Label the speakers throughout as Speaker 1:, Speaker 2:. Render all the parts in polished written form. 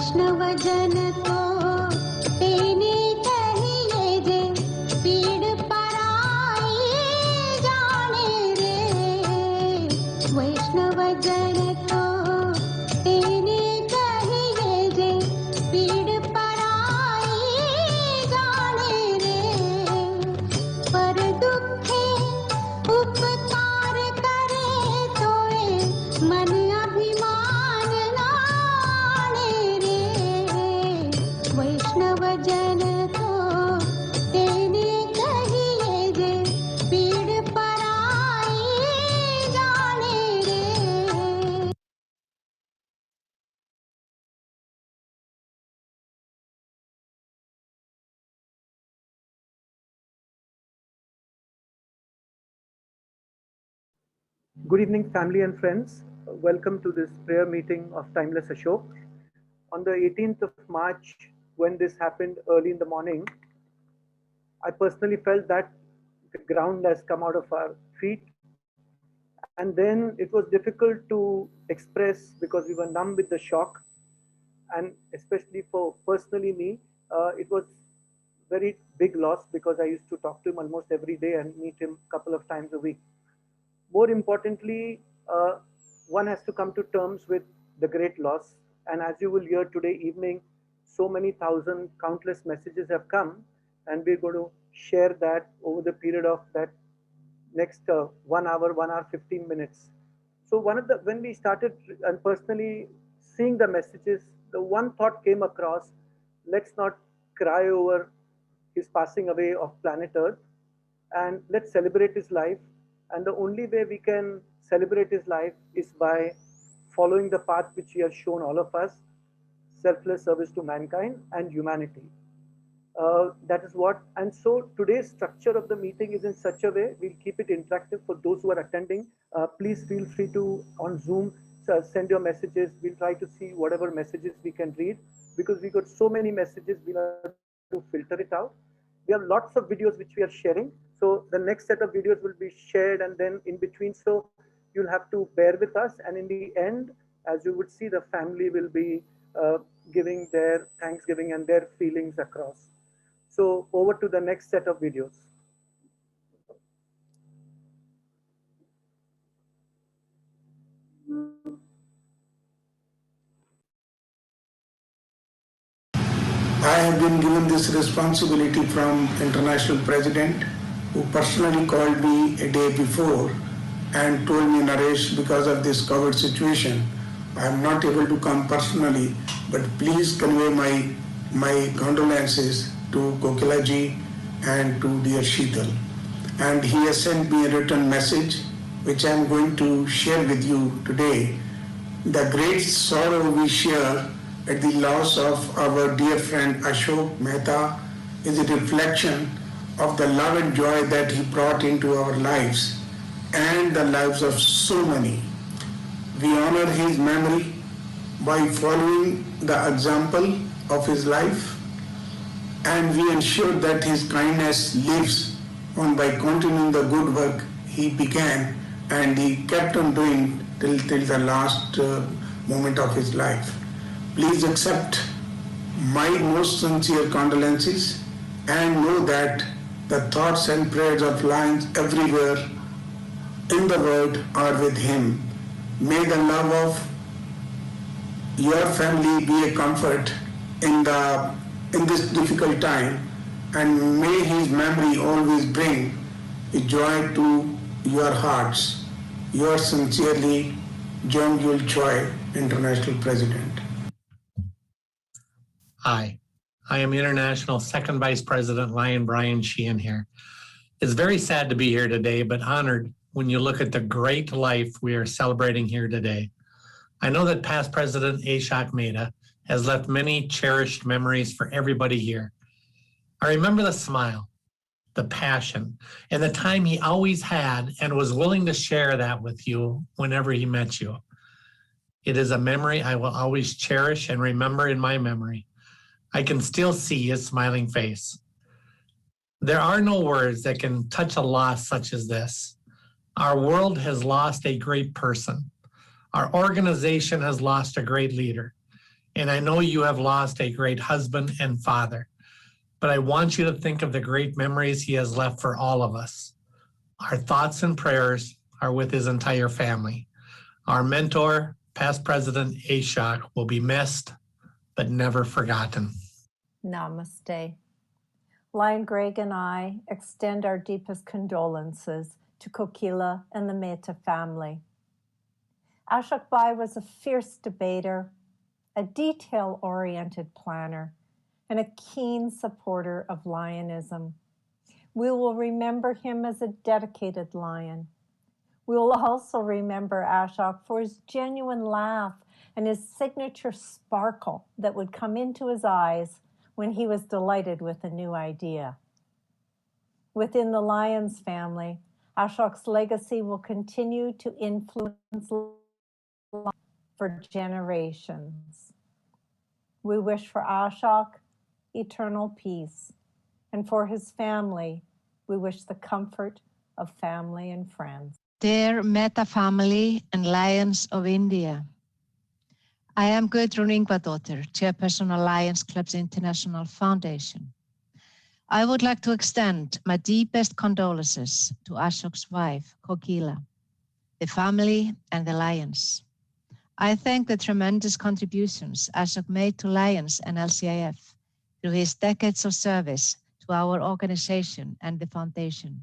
Speaker 1: वैष्णव जन तो तेने कहिए जे पीड़ पराई जाने रे। वैष्णव जन तो तेने कहिए जे पीड़ पराई जाने रे। पर दुखे उपकार करे तोए मन अभिमान नाणे रे। वैष्णव जन तो तेने कहिए जे पीड़ पराई जाने रे।
Speaker 2: Good evening, family and friends. Welcome to this prayer meeting of Timeless Ashok. On the 18th of March, when this happened early in the morning, I personally felt that the ground has come out of our feet. And then it was difficult to express because we were numb with the shock. And especially for personally me, it was very big loss because I used to talk to him almost every day and meet him a couple of times a week. More importantly, one has to come to terms with the great loss. And as you will hear today evening, so many thousand, countless messages have come, and we're going to share that over the period of that next 1 hour, 15 minutes. So when we started and personally seeing the messages, the one thought came across: let's not cry over his passing away of planet Earth, and let's celebrate his life. And the only way we can celebrate his life is by following the path which he has shown all of us: selfless service to mankind and humanity. That is what, and so today's structure of the meeting is in such a way, we'll keep it interactive for those who are attending. Please feel free to, on Zoom, send your messages. We'll try to see whatever messages we can read, because we got so many messages, we'll have to filter it out. We have lots of videos which we are sharing. So the next set of videos will be shared, and then in between, so you'll have to bear with us. And in the end, as you would see, the family will be giving their thanksgiving and their feelings across. So over to the next set of videos.
Speaker 3: I have been given this responsibility from International President, who personally called me a day before and told me, Naresh, because of this COVID situation, I am not able to come personally, but please convey my condolences to Kokilaji and to dear Sheetal. And he has sent me a written message, which I am going to share with you today. The great sorrow we share at the loss of our dear friend Ashok Mehta is a reflection of the love and joy that he brought into our lives and the lives of so many. We honor his memory by following the example of his life, and we ensure that his kindness lives on by continuing the good work he began and he kept on doing till the last moment of his life. Please accept my most sincere condolences and know that the thoughts and prayers of lions everywhere in the world are with him. May the love of your family be a comfort in this difficult time, and may his memory always bring a joy to your hearts. Yours sincerely, John Yul Choi, International President.
Speaker 4: Hi, I am International Second Vice President Lion Brian Sheehan here. It's very sad to be here today, but honored when you look at the great life we are celebrating here today. I know that past President Ashok Mehta has left many cherished memories for everybody here. I remember the smile, the passion, and the time he always had and was willing to share that with you whenever he met you. It is a memory I will always cherish and remember in my memory. I can still see his smiling face. There are no words that can touch a loss such as this. Our world has lost a great person. Our organization has lost a great leader. And I know you have lost a great husband and father, but I want you to think of the great memories he has left for all of us. Our thoughts and prayers are with his entire family. Our mentor, past President Ashok, will be missed, but never forgotten.
Speaker 5: Namaste. Lion Greg and I extend our deepest condolences to Kokila and the Mehta family. Ashok Bai was a fierce debater, a detail-oriented planner, and a keen supporter of Lionism. We will remember him as a dedicated Lion. We will also remember Ashok for his genuine laugh and his signature sparkle that would come into his eyes when he was delighted with a new idea. Within the Lions family, Ashok's legacy will continue to influence for generations. We wish for Ashok eternal peace, and for his family, we wish the comfort of family and friends.
Speaker 6: Dear Mehta family and Lions of India, I am Gudrun Ingvadóttir, Chairperson of Lions Clubs International Foundation. I would like to extend my deepest condolences to Ashok's wife, Kokila, the family and the Lions. I thank the tremendous contributions Ashok made to Lions and LCIF through his decades of service to our organization and the foundation.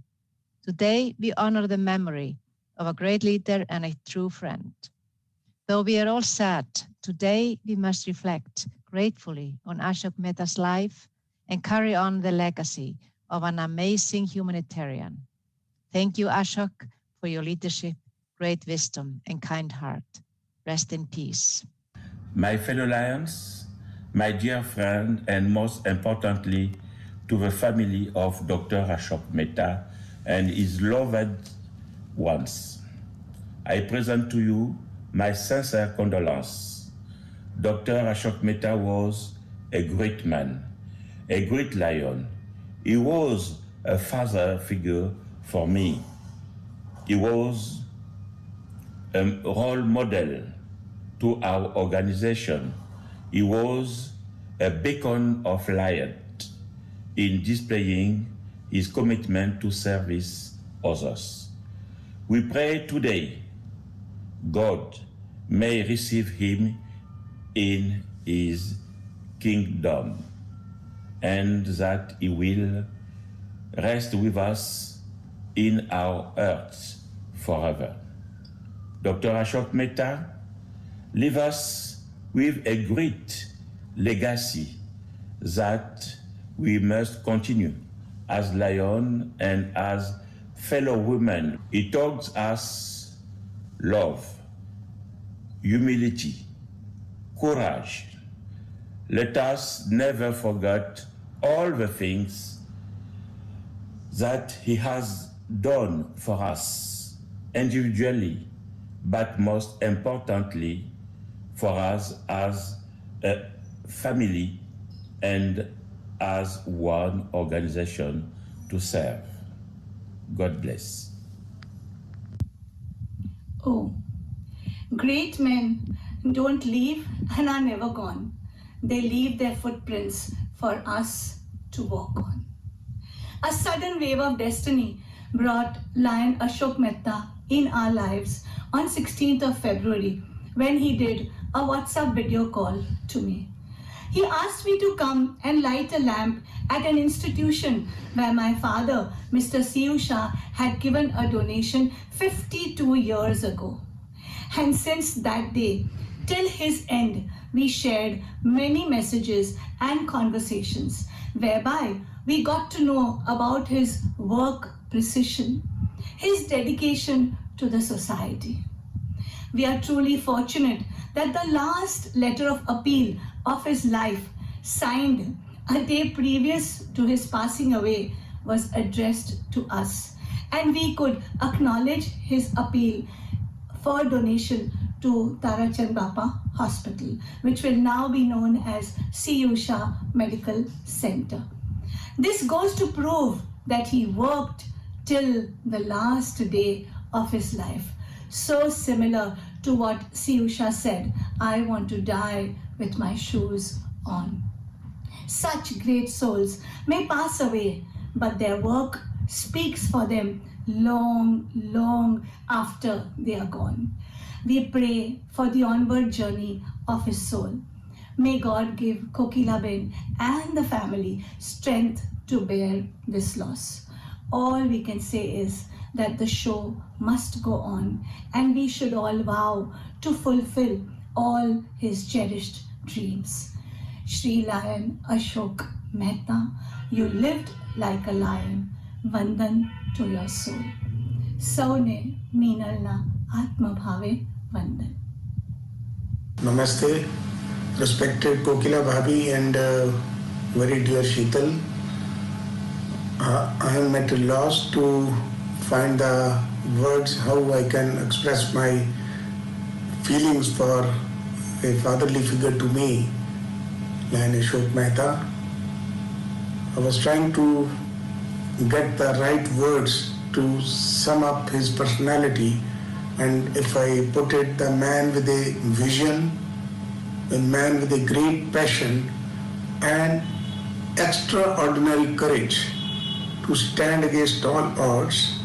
Speaker 6: Today, we honor the memory of a great leader and a true friend. Though we are all sad, today we must reflect gratefully on Ashok Mehta's life and carry on the legacy of an amazing humanitarian. Thank you, Ashok, for your leadership, great wisdom, and kind heart. Rest in peace.
Speaker 7: My fellow Lions, my dear friend, and most importantly, to the family of Dr. Ashok Mehta and his loved ones, I present to you my sincere condolences. Dr. Ashok Mehta was a great man, a great Lion. He was a father figure for me. He was a role model to our organization. He was a beacon of light in displaying his commitment to service others. We pray today God may receive him in his kingdom and that he will rest with us in our hearts forever. Dr. Ashok Mehta leave us with a great legacy that we must continue as Lion and as fellow women. He taught us love, humility, courage. Let us never forget all the things that he has done for us individually, but most importantly for us as a family and as one organization to serve. God bless.
Speaker 8: Oh, great men don't leave and are never gone. They leave their footprints for us to walk on. A sudden wave of destiny brought Lion Ashok Mehta in our lives on 16th of February when he did a WhatsApp video call to me. He asked me to come and light a lamp at an institution where my father, Mr. C.U. Shah, had given a donation 52 years ago. And since that day, till his end, we shared many messages and conversations, whereby we got to know about his work precision, his dedication to the society. We are truly fortunate that the last letter of appeal of his life, signed a day previous to his passing away, was addressed to us, and we could acknowledge his appeal for donation to Tarachand Bapa Hospital, which will now be known as C.U. Shah Medical Center. This goes to prove that he worked till the last day of his life, so similar to what Siyusha said, I want to die with my shoes on. Such great souls may pass away, but their work speaks for them long, long after they are gone. We pray for the onward journey of his soul. May God give Kokilaben and the family strength to bear this loss. All we can say is that the show must go on, and we should all vow to fulfill all his cherished dreams. Sri Lion Ashok Mehta, you lived like a lion. Vandan to your soul. Saune Meenalna Atma Bhave Vandan.
Speaker 3: Namaste, respected Kokila Bhabi and very dear Sheetal. I am at a loss to find the words how I can express my feelings for a fatherly figure to me, Lion Ashok Mehta. I was trying to get the right words to sum up his personality, and if I put it, the man with a vision, a man with a great passion and extraordinary courage to stand against all odds,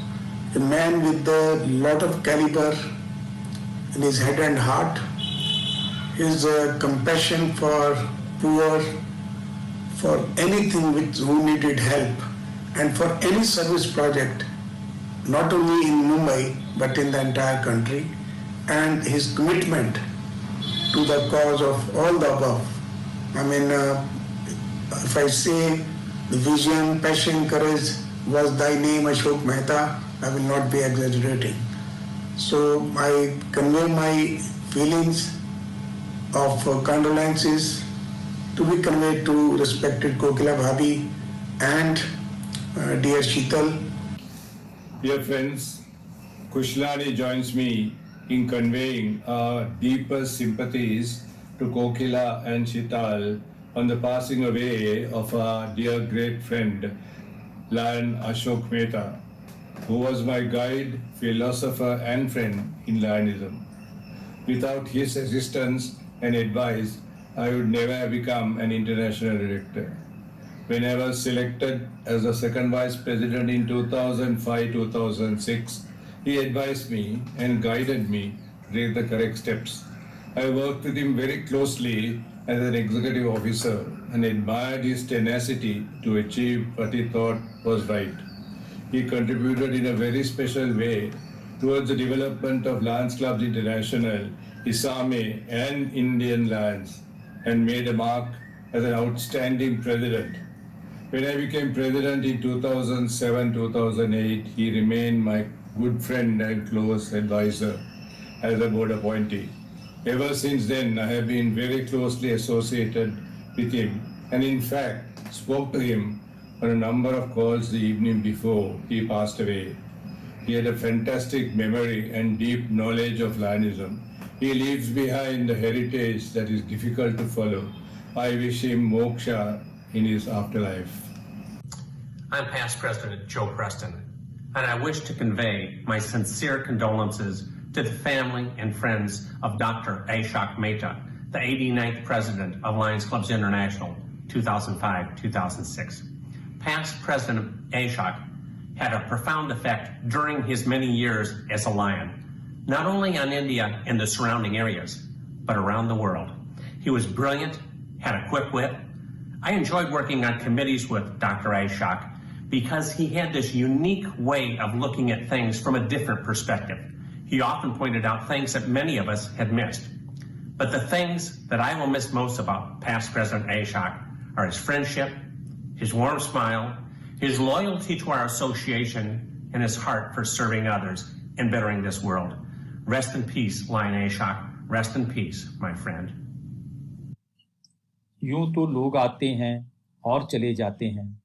Speaker 3: a man with a lot of caliber in his head and heart, his compassion for poor, for anything who needed help, and for any service project, not only in Mumbai but in the entire country, and his commitment to the cause of all the above. I mean, if I say the vision, passion, courage was thy name, Ashok Mehta, I will not be exaggerating. So I convey my feelings of condolences to be conveyed to respected Kokila Bhabi and dear Sheetal.
Speaker 9: Dear friends, Kushlani joins me in conveying our deepest sympathies to Kokila and Sheetal on the passing away of our dear great friend, Lion Ashok Mehta, who was my guide, philosopher and friend in Lionism. Without his assistance and advice, I would never have become an international director. When I was selected as the second vice president in 2005-2006, he advised me and guided me to take the correct steps. I worked with him very closely as an executive officer and admired his tenacity to achieve what he thought was right. He contributed in a very special way towards the development of Lions Clubs International, ISAME and Indian Lions, and made a mark as an outstanding president. When I became president in 2007-2008, he remained my good friend and close advisor as a board appointee. Ever since then, I have been very closely associated with him, and in fact spoke to him on a number of calls the evening before he passed away. He had a fantastic memory and deep knowledge of Lionism. He leaves behind a heritage that is difficult to follow. I wish him moksha in his afterlife.
Speaker 10: I'm past President Joe Preston, and I wish to convey my sincere condolences to the family and friends of Dr. Ashok Mehta, the 89th President of Lions Clubs International, 2005-2006. Past President Ashok had a profound effect during his many years as a Lion, not only on India and the surrounding areas, but around the world. He was brilliant, had a quick wit. I enjoyed working on committees with Dr. Ashok because he had this unique way of looking at things from a different perspective. He often pointed out things that many of us had missed. But the things that I will miss most about past President Ashok are his friendship, his warm smile, his loyalty to our association, and his heart for serving others and bettering this world. Rest in peace, Lion Ashok. Rest in peace, my friend.
Speaker 11: यूं तो लोग आते हैं और चले जाते हैं,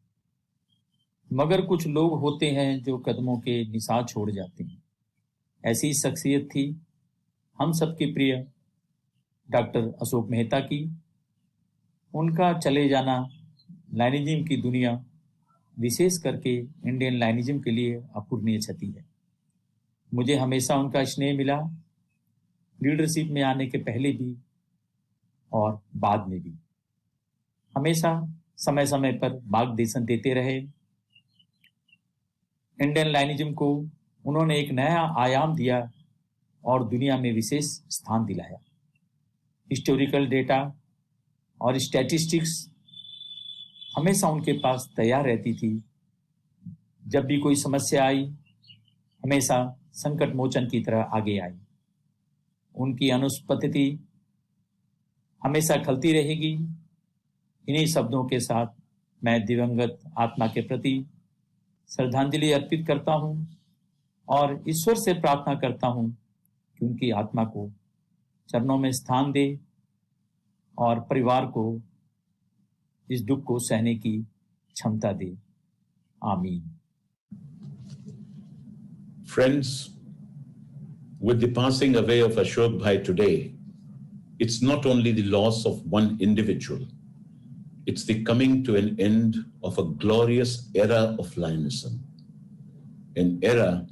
Speaker 11: मगर कुछ लोग होते हैं जो कदमों के निशान छोड़ जाते हैं। ऐसी शख्सियत थी हम सबके प्रिय डॉक्टर अशोक मेहता की। उनका चले जाना लाइनिज्म की दुनिया, विशेष करके इंडियन लाइनिज्म के लिए अपूरणीय क्षति है। मुझे हमेशा उनका स्नेह मिला। लीडरशिप में आने के पहले भी और बाद में भी हमेशा समय समय पर मार्गदर्शन देते रहे। इंडियन लायनिज्म को उन्होंने एक नया आयाम दिया और दुनिया में विशेष स्थान दिलाया। हिस्टोरिकल डेटा और स्टैटिस्टिक्स हमेशा उनके पास तैयार रहती थी। जब भी कोई समस्या आई हमेशा संकट मोचन की तरह आगे आई। उनकी अनुपस्थिति हमेशा खलती रहेगी। इन्हीं शब्दों के साथ मैं दिवंगत आत्मा के प्रति श्रद्धांजलि अर्पित करता हूं और ईश्वर से प्रार्थना करता हूं कि उनकी आत्मा को चरणों में स्थान दे और परिवार को इस दुख को सहने की क्षमता दे। आमीन।
Speaker 7: Friends, with the passing away of Ashok Bhai today, it's not only the loss of one individual, it's the coming to an end of a glorious era of Lionism, an era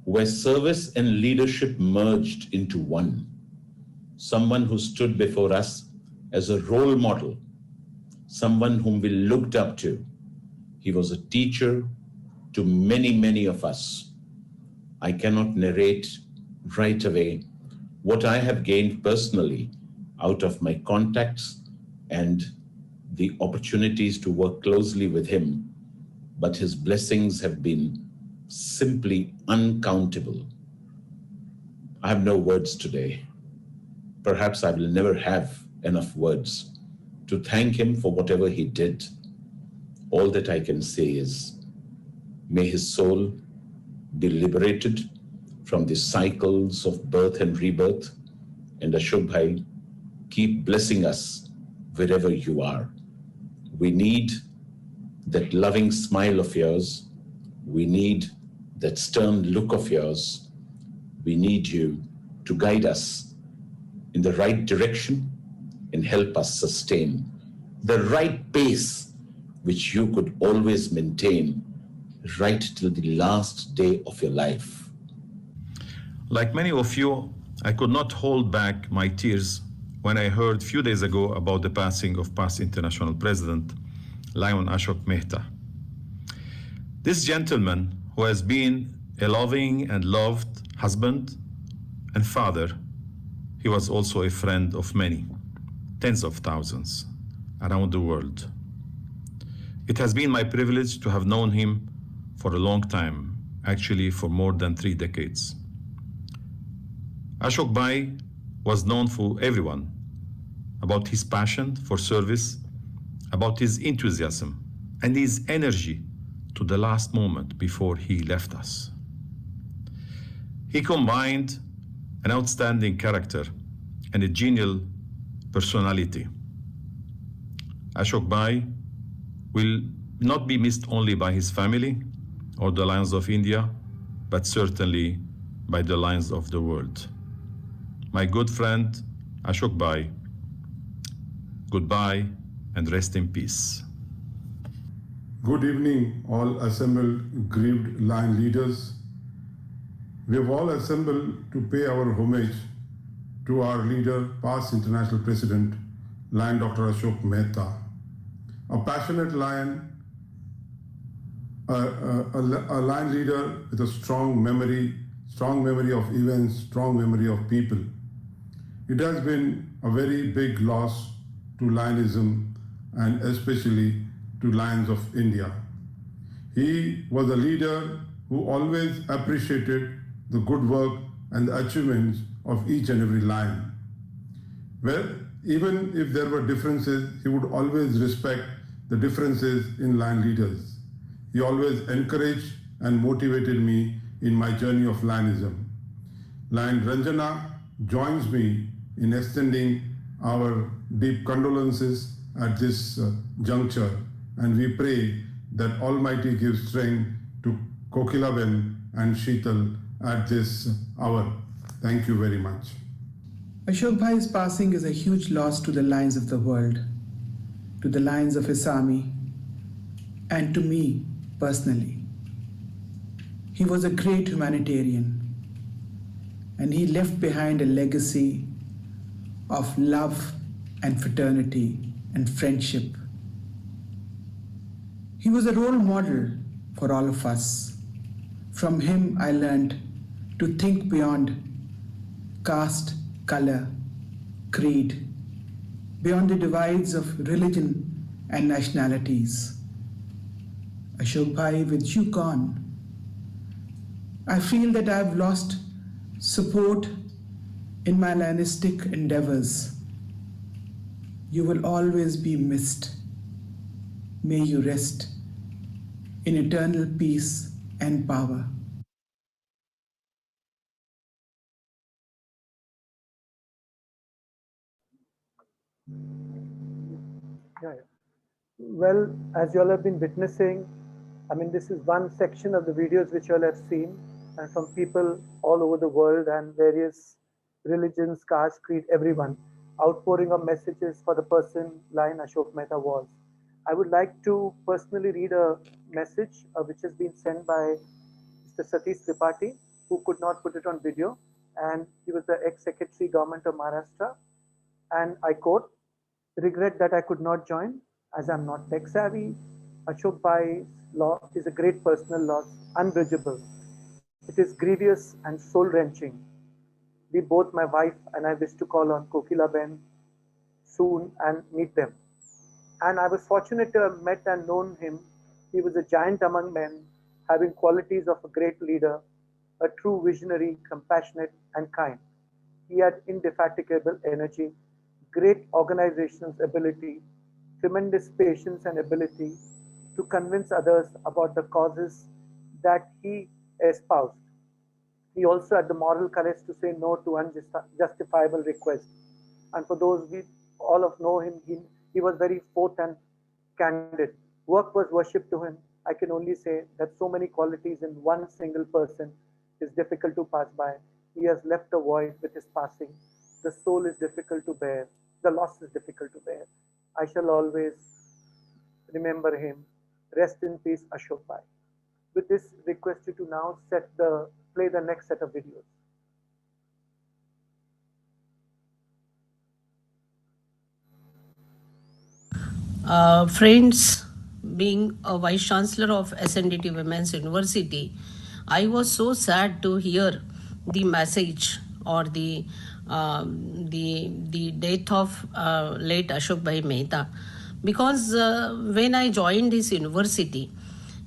Speaker 7: where service and leadership merged into one. Someone who stood before us as a role model, someone whom we looked up to. He was a teacher to many, many of us. I cannot narrate right away what I have gained personally out of my contacts and the opportunities to work closely with him, but his blessings have been simply uncountable. I have no words today. Perhaps I will never have enough words to thank him for whatever he did. All that I can say is, may his soul be liberated from the cycles of birth and rebirth, and Ashok Bhai, keep blessing us wherever you are. We need that loving smile of yours. We need that stern look of yours. We need you to guide us in the right direction and help us sustain the right pace which you could always maintain right till the last day of your life.
Speaker 12: Like many of you, I could not hold back my tears when I heard a few days ago about the passing of past international president, Lion Ashok Mehta. This gentleman, who has been a loving and loved husband and father, he was also a friend of many, tens of thousands around the world. It has been my privilege to have known him for a long time, actually for more than 3 decades. Ashok Bhai was known for everyone about his passion for service, about his enthusiasm and his energy to the last moment before he left us. He combined an outstanding character and a genial personality. Ashok Bhai will not be missed only by his family or the Lions of India, but certainly by the Lions of the world. My good friend, Ashok Bhai, goodbye and rest in peace.
Speaker 13: Good evening, all assembled grieved Lion leaders. We have all assembled to pay our homage to our leader, past international president, Lion Dr. Ashok Mehta, a passionate Lion, a Lion leader with a strong memory of events, strong memory of people. It has been a very big loss to Lionism and especially to Lions of India. He was a leader who always appreciated the good work and the achievements of each and every Lion. Well, even if there were differences, he would always respect the differences in Lion leaders. He always encouraged and motivated me in my journey of Lionism. Lion Ranjana joins me in extending our deep condolences at this juncture, and we pray that Almighty gives strength to Kokilaben and Sheetal at this hour. Thank you very much.
Speaker 14: Ashok Bhai's passing is a huge loss to the Lions of the world, to the Lions of his army, and to me personally. He was a great humanitarian, and he left behind a legacy of love and fraternity and friendship. He was a role model for all of us. From him, I learned to think beyond caste, color, creed, beyond the divides of religion and nationalities. Ashok Bhai, with you gone, I feel that I've lost support in my Lionistic endeavors. You will always be missed. May you rest in eternal peace and power.
Speaker 2: Yeah. Well, as you all have been witnessing, I mean, this is one section of the videos which you all have seen, and from people all over the world and various religions, caste, creed, everyone, outpouring of messages for the person Lion Ashok Mehta was. I would like to personally read a message which has been sent by Mr. Satish Tripathi, who could not put it on video, and he was the ex-secretary government of Maharashtra. And I quote, "Regret that I could not join as I'm not tech savvy. Ashok Bhai's loss is a great personal loss, unbridgeable. It is grievous and soul-wrenching. We both, my wife and I, wish to call on Kokila Ben soon and meet them. And I was fortunate to have met and known him. He was a giant among men, having qualities of a great leader, a true visionary, compassionate and kind. He had indefatigable energy, great organizational ability, tremendous patience and ability to convince others about the causes that he espoused. He also had the moral courage to say no to unjustifiable requests. And for those we all of know him, he was very forth and candid. Work was worship to him. I can only say that so many qualities in one single person is difficult to pass by. He has left a void with his passing. The soul is difficult to bear. The loss is difficult to bear. I shall always remember him. Rest in peace, Ashok Bhai." With this, request you to now play the next set of videos.
Speaker 15: Friends, being a Vice Chancellor of SNDT Women's University, I was so sad to hear the message or the death of late Ashok Bhai Mehta, because when I joined this university,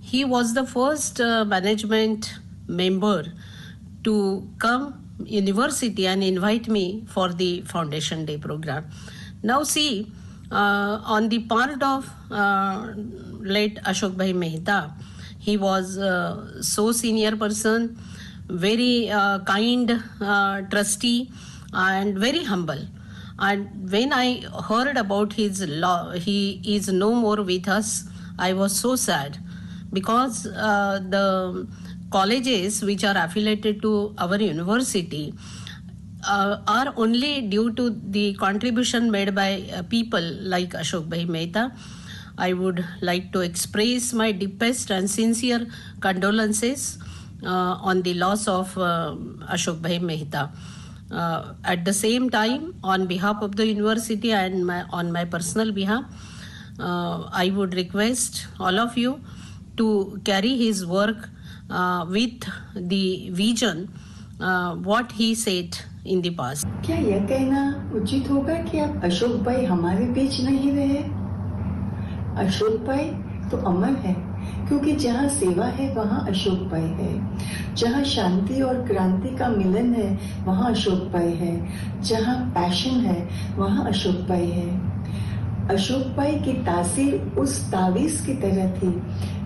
Speaker 15: he was the first management member to come university and invite me for the Foundation Day program. Now see, on the part of late Ashok Bhai Mehta, he was so senior person, very kind, trusty and very humble. And when I heard about his he is no more with us, I was so sad, because the colleges which are affiliated to our university are only due to the contribution made by people like Ashok Bhai Mehta. I would like to express my deepest and sincere condolences on the loss of Ashok Bhai Mehta. At the same time, on behalf of the university and on my personal behalf, I would request all of you to carry his work with the vision what he said in the past.
Speaker 16: क्या यह कहना उचित होगा कि अब अशोक भाई हमारे बीच नहीं रहे? अशोक भाई तो अमर है, क्योंकि जहाँ सेवा है वहाँ अशोक भाई है, जहाँ शांति और क्रांति का मिलन है वहाँ अशोक भाई है, जहाँ पैशन है वहाँ अशोक भाई है। अशोक भाई की तासीर उस तावीज की तरह थी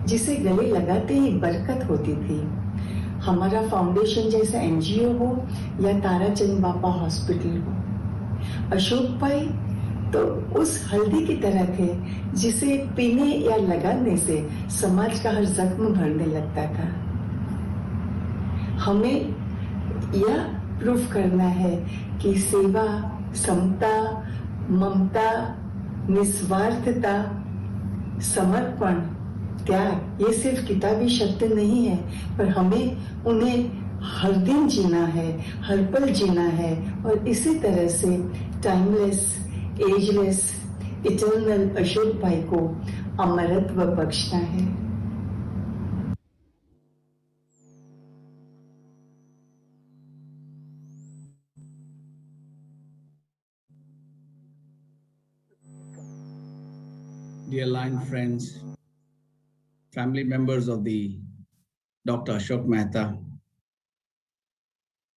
Speaker 16: जिसे गले लगाते ही बरकत होती थी। हमारा फाउंडेशन जैसा एनजीओ हो या ताराचंद बापा हॉस्पिटल हो, अशोक भाई तो उस हल्दी की तरह थे जिसे पीने या लगाने से समाज का हर जख्म भरने लगता था। हमें यह प्रूफ करना है कि सेवा, समता, ममता, निस्वार्थता, समर्पण, त्याग ये सिर्फ किताबी शब्द नहीं है, पर हमें उन्हें हर दिन जीना है, हर पल जीना है और इसी तरह से टाइमलेस, एजलेस, इटर्नल अशोक भाई को अमरत्व बख्शना है।
Speaker 17: Dear Lion friends, family members of the Dr. Ashok Mehta,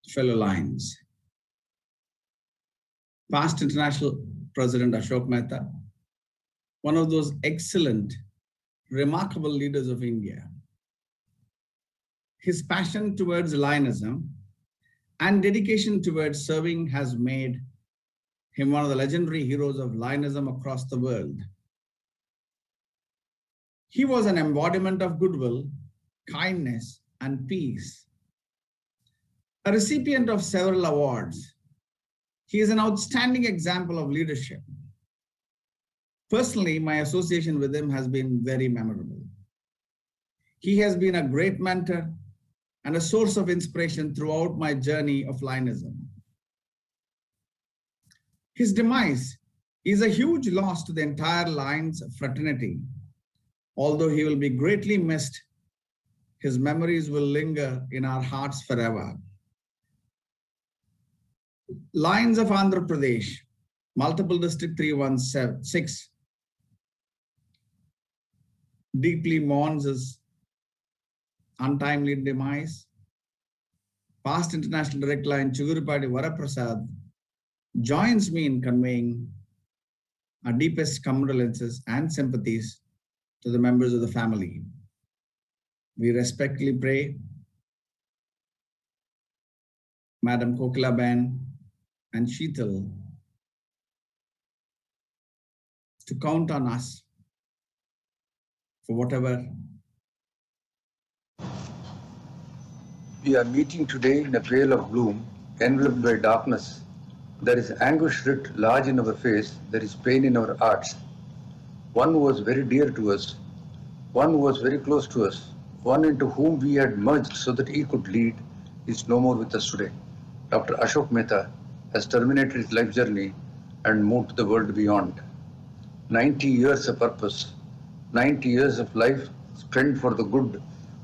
Speaker 17: fellow Lions. Past International President Ashok Mehta, one of those excellent, remarkable leaders of India. His passion towards Lionism and dedication towards serving has made him one of the legendary heroes of Lionism across the world. He was an embodiment of goodwill, kindness, and peace. A recipient of several awards, he is an outstanding example of leadership. Personally, my association with him has been very memorable. He has been a great mentor and a source of inspiration throughout my journey of Lionism. His demise is a huge loss to the entire Lions fraternity. Although he will be greatly missed, his memories will linger in our hearts forever. Lions of Andhra Pradesh, Multiple District 316, deeply mourns his untimely demise. Past International Direct Lion Chugurupati Varaprasad joins me in conveying our deepest condolences and sympathies to the members of the family. We respectfully pray Madam Kokila Ben and Sheetal to count on us for whatever.
Speaker 18: We are meeting today in a veil of gloom, enveloped by darkness. There is anguish writ large in our face, there is pain in our hearts. One who was very dear to us, one who was very close to us, one into whom we had merged so that he could lead, is no more with us today. Dr. Ashok Mehta has terminated his life journey and moved to the world beyond. 90 years of purpose, 90 years of life spent for the good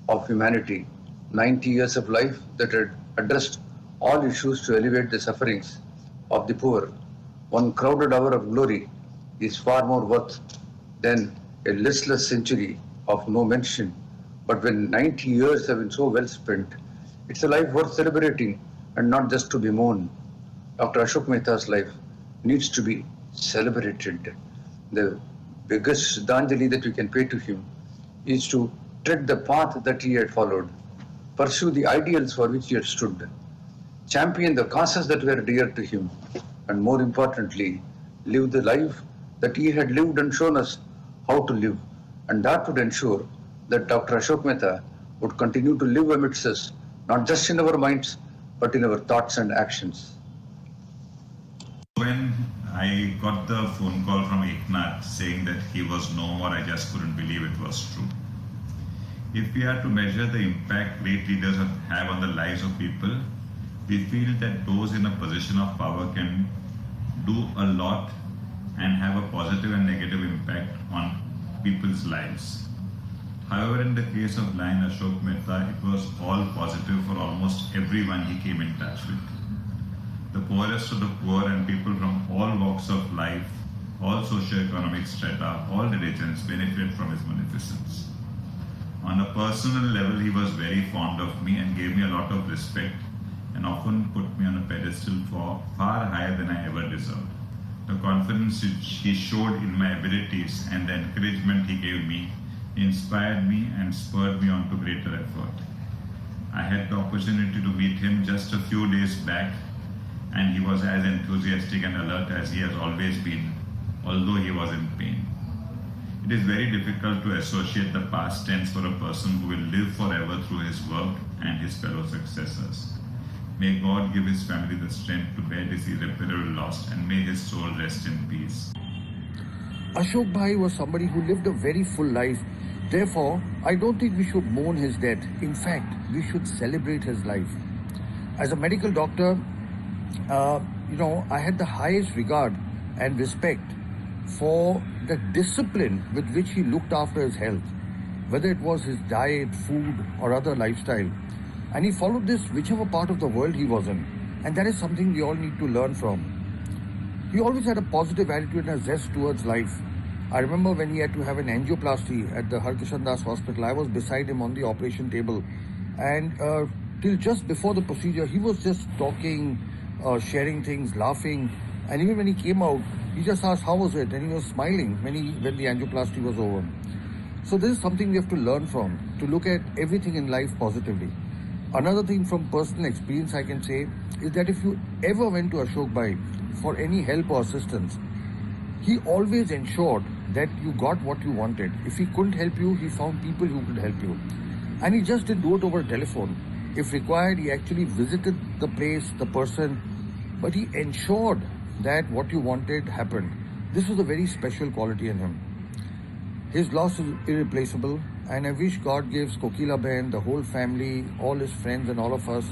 Speaker 18: of humanity, 90 years of life that had addressed all issues to elevate the sufferings of the poor. One crowded hour of glory is far more worth than a listless century of no mention. But when 90 years have been so well spent, it's a life worth celebrating and not just to be mourned. Dr. Ashok Mehta's life needs to be celebrated. The biggest Shraddhanjali that we can pay to him is to tread the path that he had followed, pursue the ideals for which he had stood, champion the causes that were dear to him, and more importantly, live the life that he had lived and shown us how to live. And that would ensure that Dr. Ashok Mehta would continue to live amidst us, not just in our minds, but in our thoughts and actions.
Speaker 19: When I got the phone call from Eknath saying that he was no more, I just couldn't believe it was true. If we are to measure the impact great leaders have on the lives of people, we feel that those in a position of power can do a lot and have a positive and negative impact on people's lives. However, in the case of Lion Ashok Mehta, it was all positive for almost everyone he came in touch with. The poorest of the poor and people from all walks of life, all socio-economic strata, all religions benefited from his beneficence. On a personal level, he was very fond of me and gave me a lot of respect and often put me on a pedestal far higher than I ever deserved. The confidence which he showed in my abilities and the encouragement he gave me inspired me and spurred me on to greater effort. I had the opportunity to meet him just a few days back, and he was as enthusiastic and alert as he has always been, although he was in pain. It is very difficult to associate the past tense for a person who will live forever through his work and his fellow successors. May God give his family the strength to bear this irreparable loss, and may his soul rest in peace.
Speaker 20: Ashok Bhai was somebody who lived a very full life. Therefore, I don't think we should mourn his death. In fact, we should celebrate his life. As a medical doctor, I had the highest regard and respect for the discipline with which he looked after his health, whether it was his diet, food, or other lifestyle. And he followed this whichever part of the world he was in. And that is something we all need to learn from. He always had a positive attitude and a zest towards life. I remember when he had to have an angioplasty at the Harkishan Das Hospital, I was beside him on the operation table. And till just before the procedure, he was just talking, sharing things, laughing. And even when he came out, he just asked, how was it? And he was smiling when the angioplasty was over. So this is something we have to learn from, to look at everything in life positively. Another thing from personal experience I can say is that if you ever went to Ashok Bhai for any help or assistance, he always ensured that you got what you wanted. If he couldn't help you, he found people who could help you. And he just didn't do it over telephone. If required, he actually visited the place, the person, but he ensured that what you wanted happened. This was a very special quality in him. His loss is irreplaceable, and I wish God gives Kokila Ben, the whole family, all his friends and all of us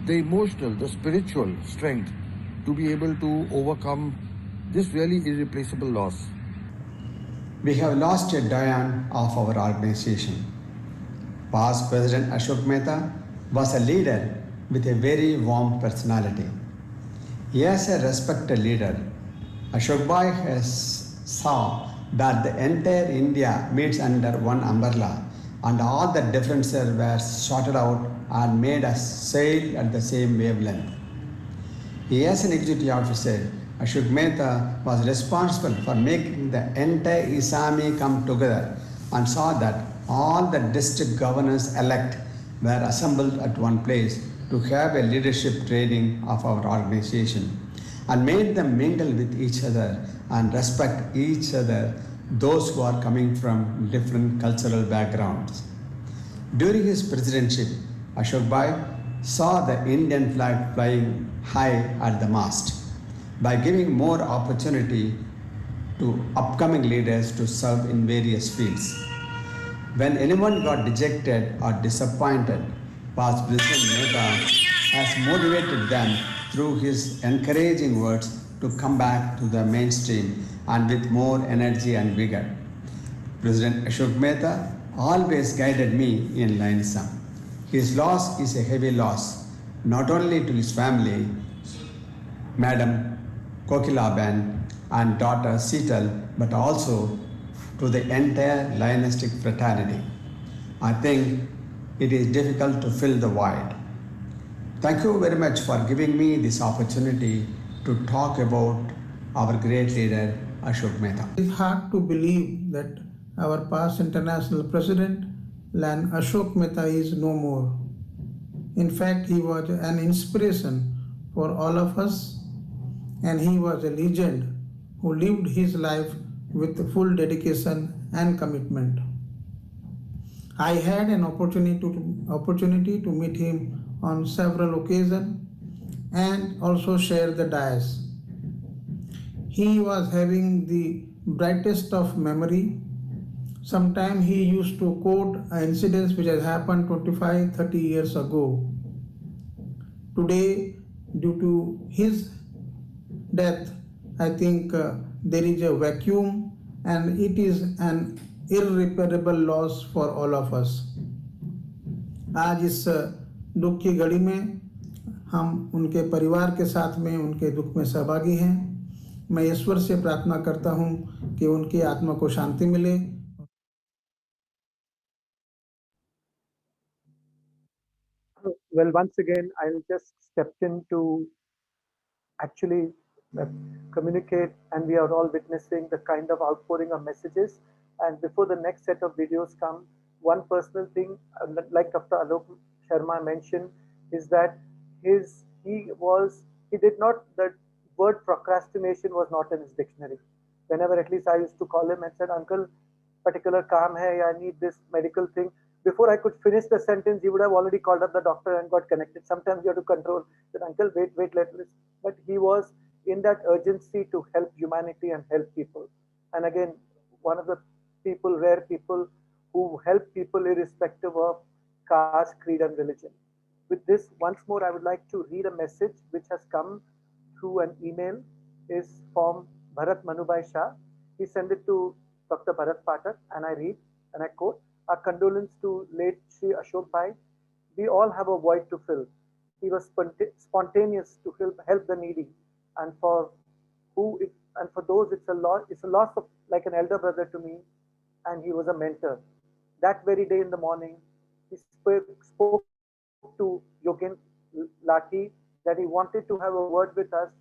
Speaker 20: the emotional, the spiritual strength to be able to overcome this really irreplaceable loss.
Speaker 21: We have lost a Diane of our organization. Past President Ashok Mehta was a leader with a very warm personality. He is a respected leader. Ashok Bhai has saw that the entire India meets under one umbrella and all the differences were sorted out and made us sail at the same wavelength. He as an executive officer, Ashok Mehta was responsible for making the entire Isami come together and saw that all the district governors elect were assembled at one place to have a leadership training of our organization and made them mingle with each other and respect each other, those who are coming from different cultural backgrounds. During his presidency, Ashok Bhai saw the Indian flag flying high at the mast by giving more opportunity to upcoming leaders to serve in various fields. When anyone got dejected or disappointed, past President Mehta has motivated them through his encouraging words to come back to the mainstream and with more energy and vigor. President Ashok Mehta always guided me in Lionism. His loss is a heavy loss, not only to his family, Madam Kokila Ben and daughter Seetal, but also to the entire Lionistic fraternity. I think it is difficult to fill the void. Thank you very much for giving me this opportunity to talk about our great leader, Ashok Mehta.
Speaker 14: It's hard to believe that our past international president, Lan Ashok Mehta, is no more. In fact, he was an inspiration for all of us, and he was a legend who lived his life with full dedication and commitment. I had an opportunity to meet him on several occasions and also share the dais. He was having the brightest of memory. Sometimes he used to quote incidents which had happened 25-30 years ago. Today, due to his death, I think there is a vacuum, and it is an irreparable loss for all of us. आज इस दुख की घड़ी में हम उनके परिवार के साथ में उनके दुख में सहभागी हैं। मैं ईश्वर से प्रार्थना करता हूं कि उनकी आत्मा को शांति मिले।
Speaker 2: Well, once again, I'll just step in to actually communicate, and we are all witnessing the kind of outpouring of messages. And before the next set of videos come, one personal thing, like Dr. Alok Sharma mentioned, is that the word procrastination was not in his dictionary. Whenever at least I used to call him and said, Uncle, particular kaam hai, I need this medical thing. Before I could finish the sentence, he would have already called up the doctor and got connected. Sometimes you have to control that, Uncle, wait, let me. But he was in that urgency to help humanity and help people. And again, one of the rare people who help people irrespective of caste, creed, and religion. With this, once more, I would like to read a message which has come through an email. Is from Bharat Manubhai Shah. He sent it to Dr. Bharat Pathak, and I read, and I quote, "Our condolence to late Sri Ashok Bhai. We all have a void to fill. He was spontaneous to help the needy, and for those it's a loss of like an elder brother to me, and he was a mentor. That very day in the morning, he spoke to Yogen Lathi that he wanted to have a word with us,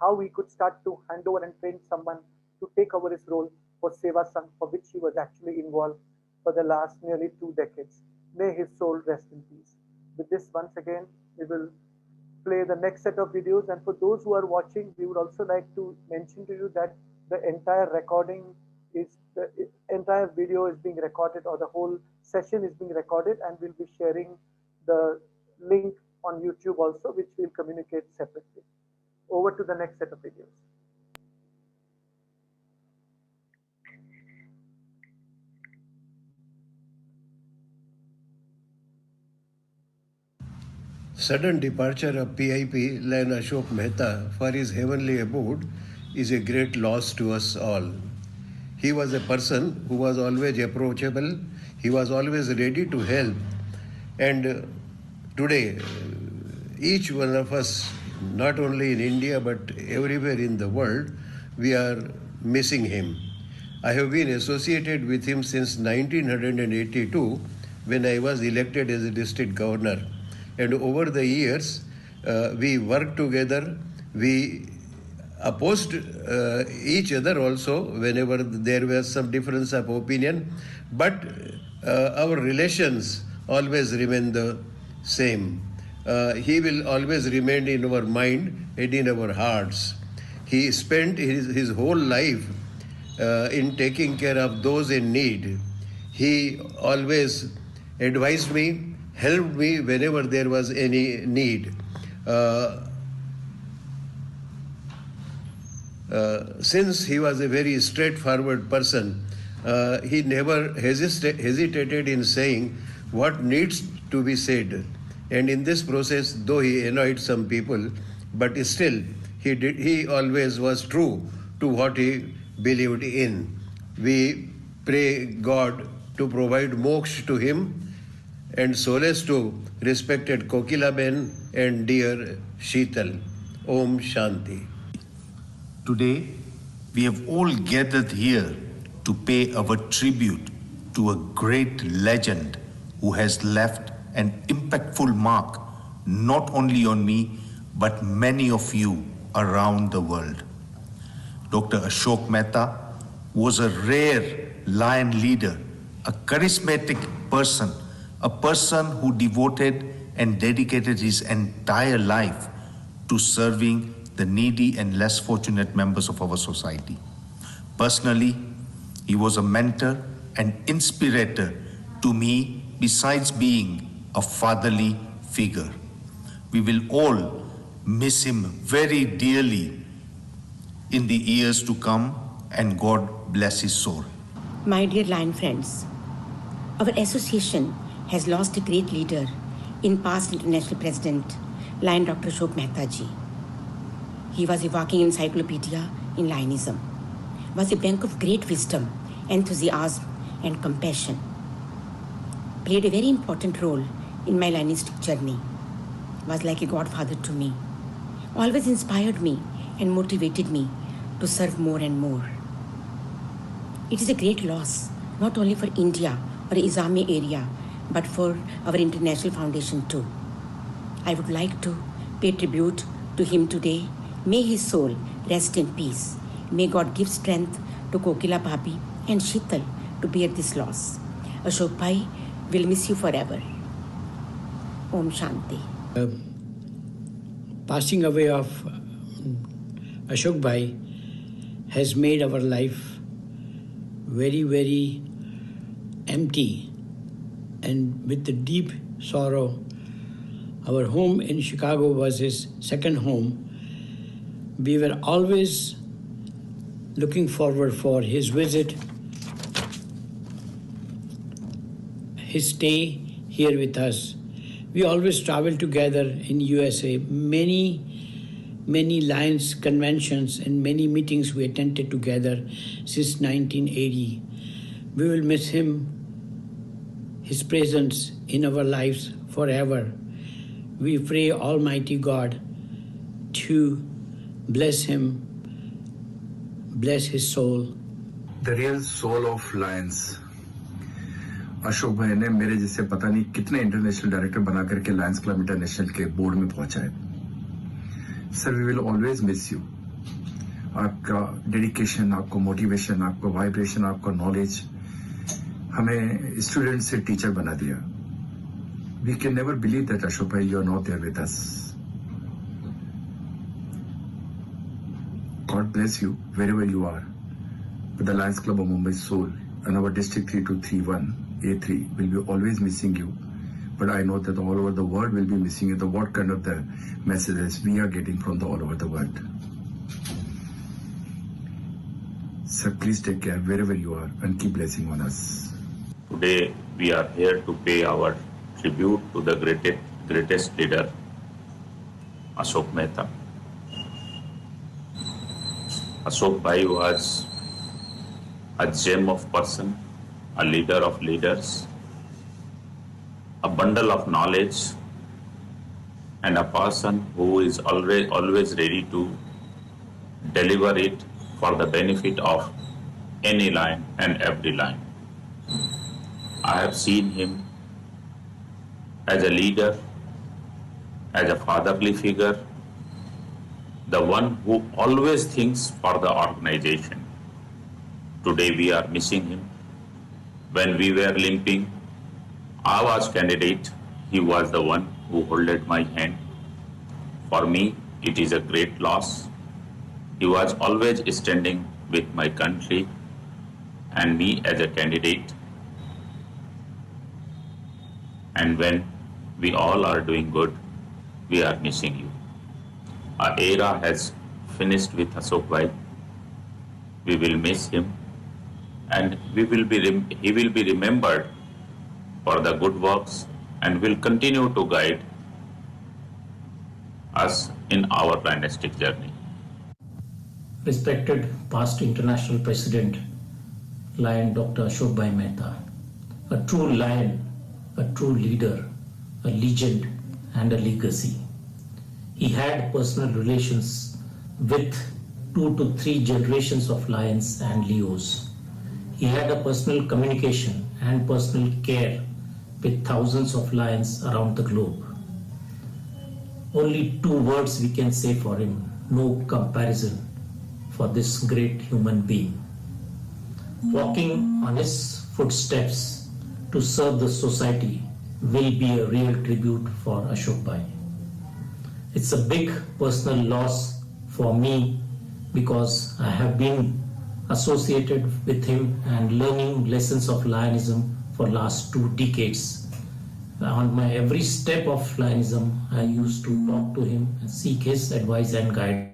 Speaker 2: how we could start to hand over and train someone to take over his role for Seva Sangh, for which he was actually involved for the last nearly 2 decades. May his soul rest in peace." With this, once again, we will play the next set of videos. And for those who are watching, we would also like to mention to you that the entire video is being recorded, or the whole session is being recorded, and we'll be sharing the link on YouTube also, which we'll communicate separately. Over to the next set of videos.
Speaker 1: Sudden departure of PIP Lion Ashok Mehta for his heavenly abode is a great loss to us all. He was a person who was always approachable, he was always ready to help, and today each one of us, not only in India but everywhere in the world, we are missing him. I have been associated with him since 1982 when I was elected as a district governor. And over the years, we worked together, we opposed each other also whenever there was some difference of opinion, but our relations always remain the same. He will always remain in our mind and in our hearts. He spent his whole life in taking care of those in need. He always advised me, helped me whenever there was any need. Since he was a very straightforward person, he never hesitated in saying what needs to be said. And in this process, though he annoyed some people, but still he always was true to what he believed in. We pray God to provide moksha to him and solace to respected Kokila Ben and dear Sheetal. Om Shanti.
Speaker 22: Today, we have all gathered here to pay our tribute to a great legend who has left an impactful mark not only on me but many of you around the world. Dr. Ashok Mehta was a rare lion leader, a charismatic person, a person who devoted and dedicated his entire life to serving the needy and less fortunate members of our society. Personally, he was a mentor and inspirator to me, besides being a fatherly figure. We will all miss him very dearly in the years to come, and God bless his soul.
Speaker 23: My dear Lion friends, our association has lost a great leader in past international president, Lion Dr. Ashok Mehta ji. He was a walking encyclopedia in Lionism, was a bank of great wisdom, enthusiasm and compassion, played a very important role in my Lionistic journey, was like a godfather to me, always inspired me and motivated me to serve more and more. It is a great loss, not only for India or Izami area, but for our international foundation too. I would like to pay tribute to him today. May his soul rest in peace. May God give strength to Kokila Bhabi and Sheetal to bear this loss. Ashok Bhai will miss you forever. Om Shanti.
Speaker 24: Passing away of Ashok Bhai has made our life very, very empty, and with the deep sorrow. Our home in Chicago was his second home. We were always looking forward for his visit, his stay here with us. We always travel together in USA. Many Lions conventions and many meetings we attended together since 1980. We will miss him, his presence in our lives forever. We pray Almighty God to bless him, bless his soul.
Speaker 4: The real soul of Lions. Ashok भाई ने मेरे जैसे पता नहीं कितने international director बना करके Lions Club international के बोर्ड में पहुंचाए. Sir we will always miss you. आपका डेडिकेशन, आपका मोटिवेशन, आपका वाइब्रेशन, आपका नॉलेज हमें स्टूडेंट से टीचर बना दिया. We can never believe that Ashok bhai you are not there with us. God bless you wherever you are. But the Lions Club of Mumbai's soul and our District 3231 A3 will be always missing you. But I know that all over the world will be missing you. What kind of the messages we are getting from all over the world. Sir, please take care wherever you are and keep blessing on us.
Speaker 7: Today we are here to pay our tribute to the greatest leader, Ashok Mehta. Ashok Bhai was a gem of person, a leader of leaders, a bundle of knowledge, and a person who is always ready to deliver it for the benefit of any line and every line. I have seen him as a leader, as a fatherly figure, the one who always thinks for the organization. Today we are missing him. When we were limping, I was candidate, he was the one who held my hand. For me, it is a great loss. He was always standing with my country and me as a candidate. And when we all are doing good, we are missing you. Our era has finished with Ashok Bhai. We will miss him, and he will be remembered for the good works, and will continue to guide us in our dynastic journey.
Speaker 24: Respected past international president, Lion Dr. Ashok Bhai Mehta, a true lion, a true leader, a legend, and a legacy. He had personal relations with 2 to 3 generations of lions and leos. He had a personal communication and personal care with thousands of lions around the globe. Only 2 words we can say for him: no comparison for this great human being. Walking on his footsteps to serve the society will be a real tribute for Ashok Bhai. It's a big personal loss for me because I have been associated with him and learning lessons of Lionism for last 2 decades. On my every step of Lionism, I used to talk to him and seek his advice and guidance.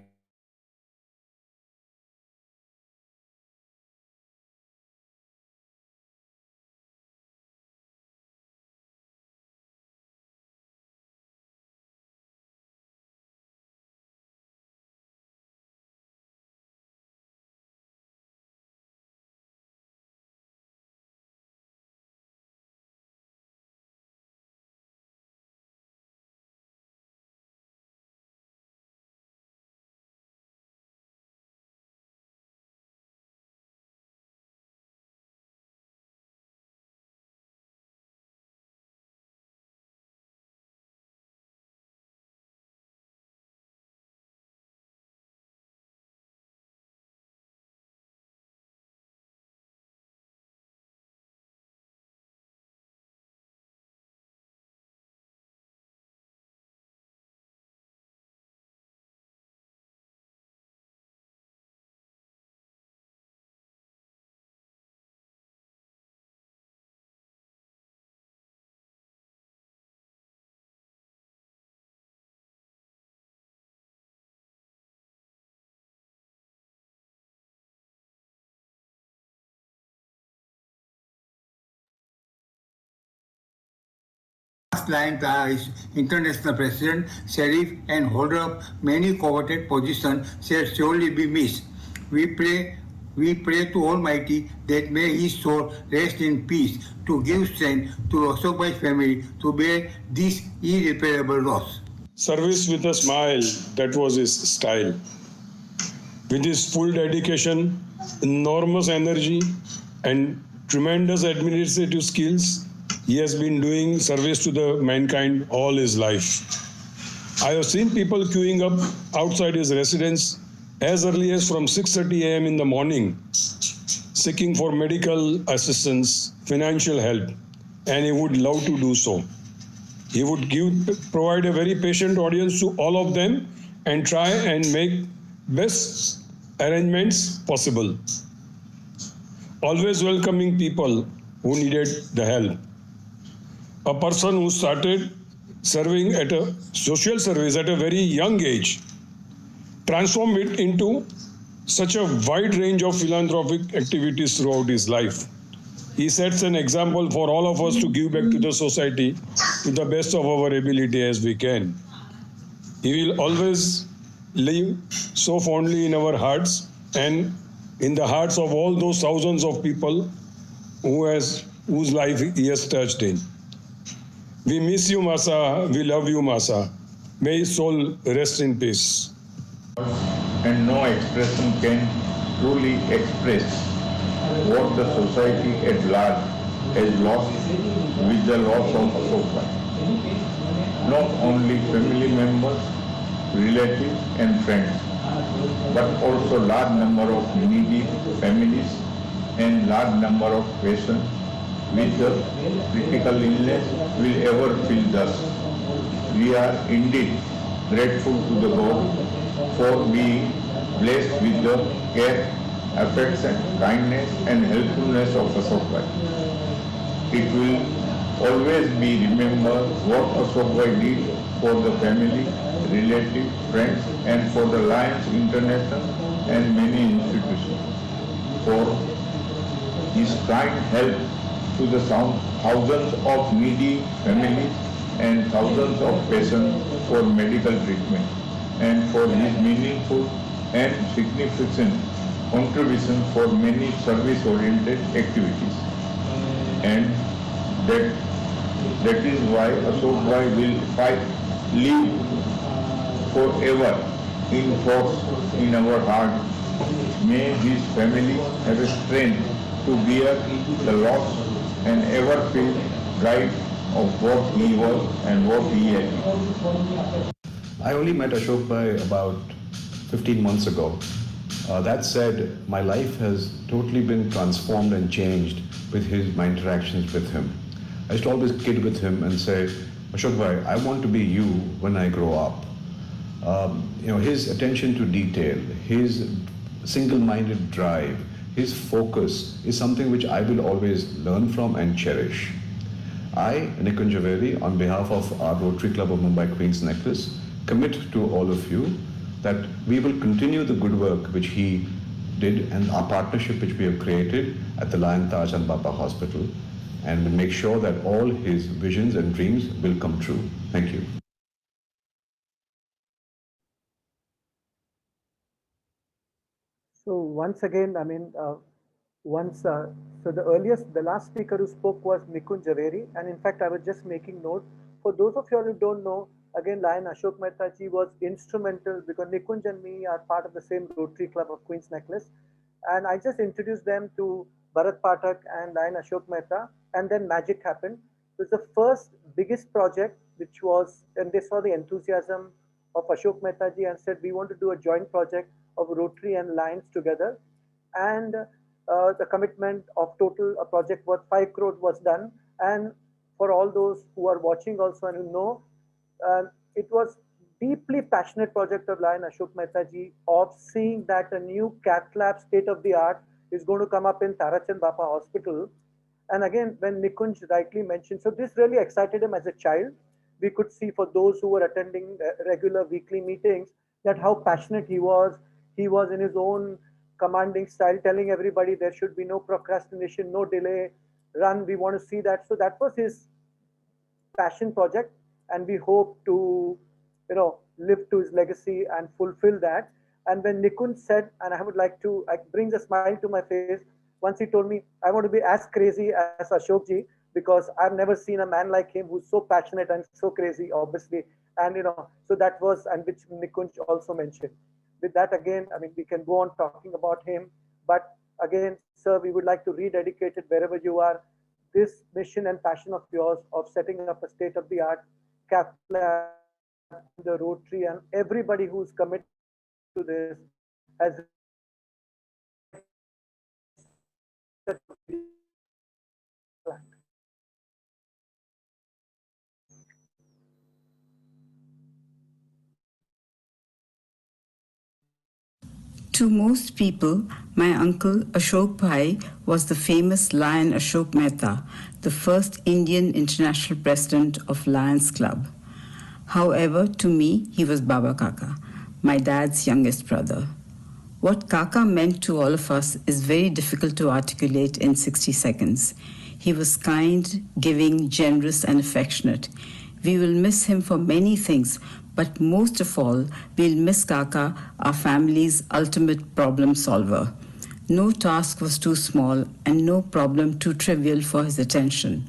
Speaker 3: past Lion International President, Sheriff, and holder of many coveted positions shall surely be missed. We pray to Almighty that may his soul rest in peace, to give strength to Ashok Bhai's family to bear this irreparable loss.
Speaker 5: Service with a smile, that was his style. With his full dedication, enormous energy, and tremendous administrative skills, he has been doing service to the mankind all his life. I have seen people queuing up outside his residence as early as from 6:30 a.m. in the morning, seeking for medical assistance, financial help, and he would love to do so. He would provide a very patient audience to all of them and try and make best arrangements possible. Always welcoming people who needed the help. A person who started serving at a social service at a very young age, transformed it into such a wide range of philanthropic activities throughout his life. He sets an example for all of us to give back to the society to the best of our ability as we can. He will always live so fondly in our hearts and in the hearts of all those thousands of people whose life he has touched in. We miss you, Masa. We love you, Masa. May his soul rest in peace.
Speaker 6: And no expression can truly express what the society at large has lost with the loss of Ashok Bhai. Not only family members, relatives and friends, but also large number of needy families and large number of patients with the critical illness will ever feel thus. We are indeed grateful to the God for being blessed with the care, affection, kindness and helpfulness of Ashok Bhai. It will always be remembered what Ashok Bhai did for the family, relatives, friends and for the Lions International and many institutions. For his kind help to the thousands of needy families and thousands of patients for medical treatment, and for his meaningful and significant contribution for many service-oriented activities. And that is why Ashok Bhai will live forever in thoughts in our heart. May his family have a strength to bear the loss and ever feel pride of what he was and what he had.
Speaker 8: I only met Ashok Bhai about 15 months ago. That said, my life has totally been transformed and changed with my interactions with him. I used to always kid with him and say, Ashok Bhai, I want to be you when I grow up. His attention to detail, his single-minded drive, his focus is something which I will always learn from and cherish. I, Nikunj Jhaveri, on behalf of our Rotary Club of Mumbai Queen's Necklace, commit to all of you that we will continue the good work which he did and our partnership which we have created at the Lion Taj and Bapa Hospital, and will make sure that all his visions and dreams will come true. Thank you.
Speaker 2: So once again, so the last speaker who spoke was Nikunj Jhaveri, and in fact I was just making note, for those of you who don't know, again Lion Ashok Mehta ji was instrumental because Nikunj and me are part of the same Rotary Club of Queen's Necklace, and I just introduced them to Bharat Pathak and Lion Ashok Mehta, and then magic happened. It was the first biggest project which was, and they saw the enthusiasm of Ashok Mehta ji and said we want to do a joint project of Rotary and Lions together, and the commitment of total a project worth 5 crore was done. And for all those who are watching also and who know, it was deeply passionate project of Lion Ashok Mehta ji of seeing that a new cath lab state of the art is going to come up in Tarachand Bapa Hospital. And again, when Nikunj rightly mentioned, so this really excited him as a child. We could see for those who were attending regular weekly meetings that how passionate he was. He was in his own commanding style, telling everybody there should be no procrastination, no delay, run, we want to see that. So that was his passion project, and we hope to, live to his legacy and fulfill that. And when Nikunj said, and I would like to, it brings a smile to my face, once he told me, I want to be as crazy as Ashokji, because I've never seen a man like him who's so passionate and so crazy, obviously. And, so that was, and which Nikunj also mentioned. With that, again, I mean, we can go on talking about him, but again, sir, we would like to rededicate it wherever you are. This mission and passion of yours of setting up a state-of-the-art cath lab, the Rotary, and everybody who's committed to this has
Speaker 9: To most people, my uncle Ashok Bhai was the famous Lion Ashok Mehta, the first Indian international president of Lions Club. However, to me, he was Baba Kaka, my dad's youngest brother. What Kaka meant to all of us is very difficult to articulate in 60 seconds. He was kind, giving, generous, and affectionate. We will miss him for many things, but most of all, we'll miss Kaka, our family's ultimate problem solver. No task was too small and no problem too trivial for his attention.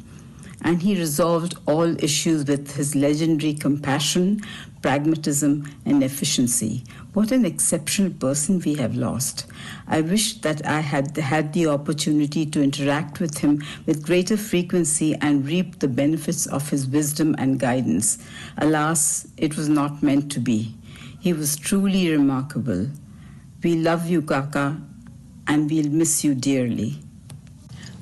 Speaker 9: And he resolved all issues with his legendary compassion, pragmatism, and efficiency. What an exceptional person we have lost. I wish that I had had the opportunity to interact with him with greater frequency and reap the benefits of his wisdom and guidance. Alas, it was not meant to be. He was truly remarkable. We love you, Kaka, and we'll miss you dearly.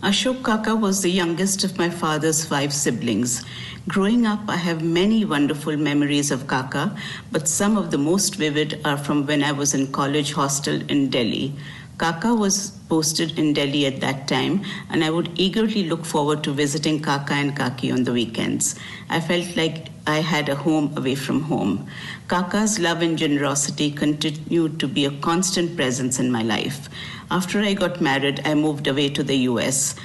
Speaker 23: Ashok Kaka was the youngest of my father's 5 siblings. Growing up, I have many wonderful memories of Kaka, but some of the most vivid are from when I was in college hostel in Delhi. Kaka was posted in Delhi at that time, and I would eagerly look forward to visiting Kaka and Kaki on the weekends. I felt like I had a home away from home. Kaka's love and generosity continued to be a constant presence in my life. After I got married, I moved away to the US.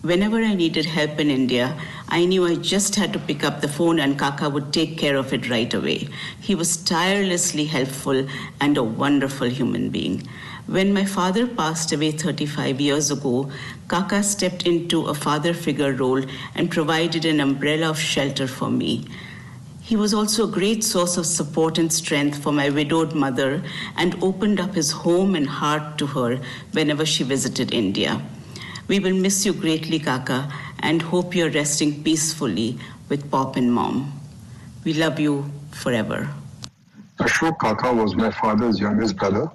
Speaker 23: Whenever I needed help in India, I knew I just had to pick up the phone and Kaka would take care of it right away. He was tirelessly helpful and a wonderful human being. When my father passed away 35 years ago, Kaka stepped into a father figure role and provided an umbrella of shelter for me. He was also a great source of support and strength for my widowed mother and opened up his home and heart to her whenever she visited India. We will miss you greatly, Kaka, and hope you're resting peacefully with Pop and Mom. We love you forever.
Speaker 10: Ashok Kaka was my father's youngest brother,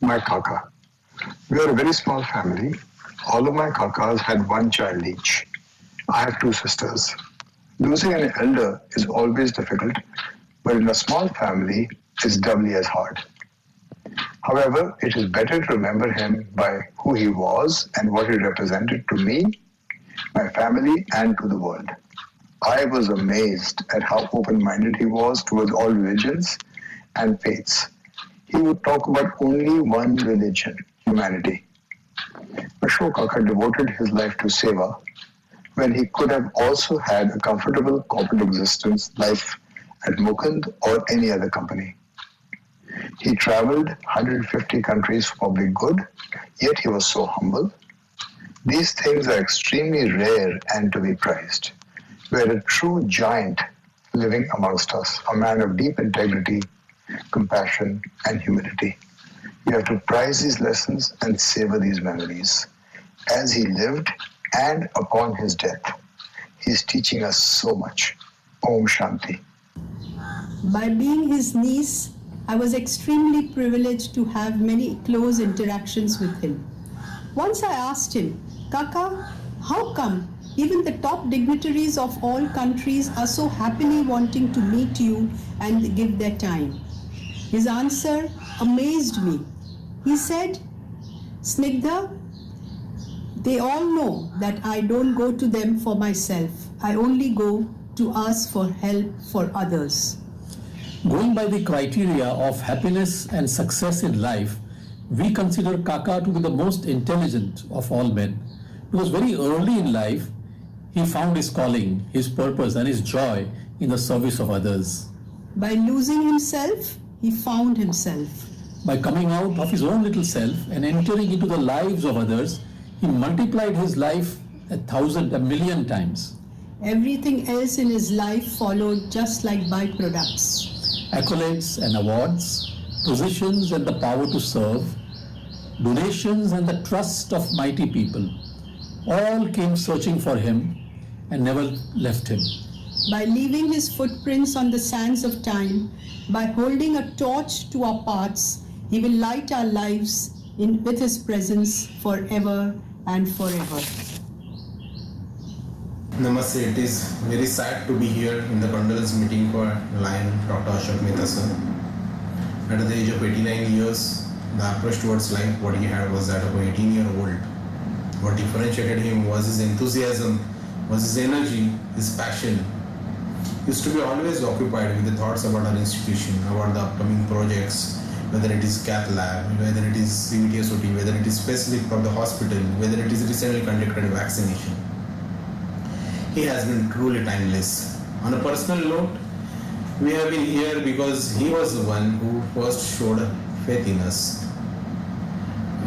Speaker 10: my Kaka. We are a very small family. All of my Kakas had 1 child each. I have 2 sisters. Losing an elder is always difficult, but in a small family, it's doubly as hard. However, it is better to remember him by who he was and what he represented to me, my family, and to the world. I was amazed at how open-minded he was towards all religions and faiths. He would talk about only one religion, humanity. Ashok Kaka devoted his life to seva, when he could have also had a comfortable corporate existence life at Mukund or any other company. He traveled 150 countries for public good, yet he was so humble. These things are extremely rare and to be prized. We are a true giant living amongst us, a man of deep integrity, compassion, and humility. We have to prize these lessons and savor these memories. As he lived and upon his death, he is teaching us so much. Om Shanti.
Speaker 11: By being his niece, I was extremely privileged to have many close interactions with him. Once I asked him, Kaka, how come even the top dignitaries of all countries are so happily wanting to meet you and give their time? His answer amazed me. He said, Snigdha, they all know that I don't go to them for myself. I only go to ask for help for others.
Speaker 12: Going by the criteria of happiness and success in life, we consider Kaka to be the most intelligent of all men, because very early in life, he found his calling, his purpose, and his joy in the service of others.
Speaker 11: By losing himself, he found himself.
Speaker 12: By coming out of his own little self and entering into the lives of others, he multiplied his life 1,000, 1,000,000 times.
Speaker 11: Everything else in his life followed just like byproducts.
Speaker 12: Accolades and awards, positions and the power to serve, donations and the trust of mighty people, all came searching for him and never left him.
Speaker 11: By leaving his footprints on the sands of time, by holding a torch to our paths, he will light our lives with his presence forever and forever.
Speaker 13: Namaste. It is very sad to be here in the condolence meeting for Lion Dr. Ashok Mehta sir. At the age of 89 years, the approach towards life what he had was that of an 18-year-old. What differentiated him was his enthusiasm, was his energy, his passion. He used to be always occupied with the thoughts about our institution, about the upcoming projects, whether it is cath lab, whether it is CVT-SOT, whether it is specific for the hospital, whether it is recently conducted vaccination. He has been truly timeless. On a personal note, we have been here because he was the one who first showed faith in us.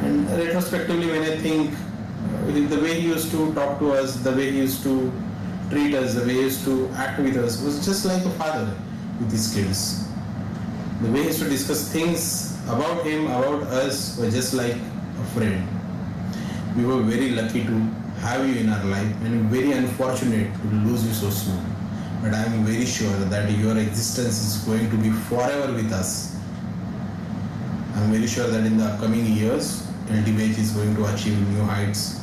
Speaker 13: And retrospectively, when I think the way he used to talk to us, the way he used to treat us, the way he used to act with us was just like a father with his kids. The way he used to discuss things about him, about us, was just like a friend. We were very lucky to have you in our life and very unfortunate to lose you so soon. But I am very sure that your existence is going to be forever with us. I am very sure that in the upcoming years, LTBH is going to achieve new heights.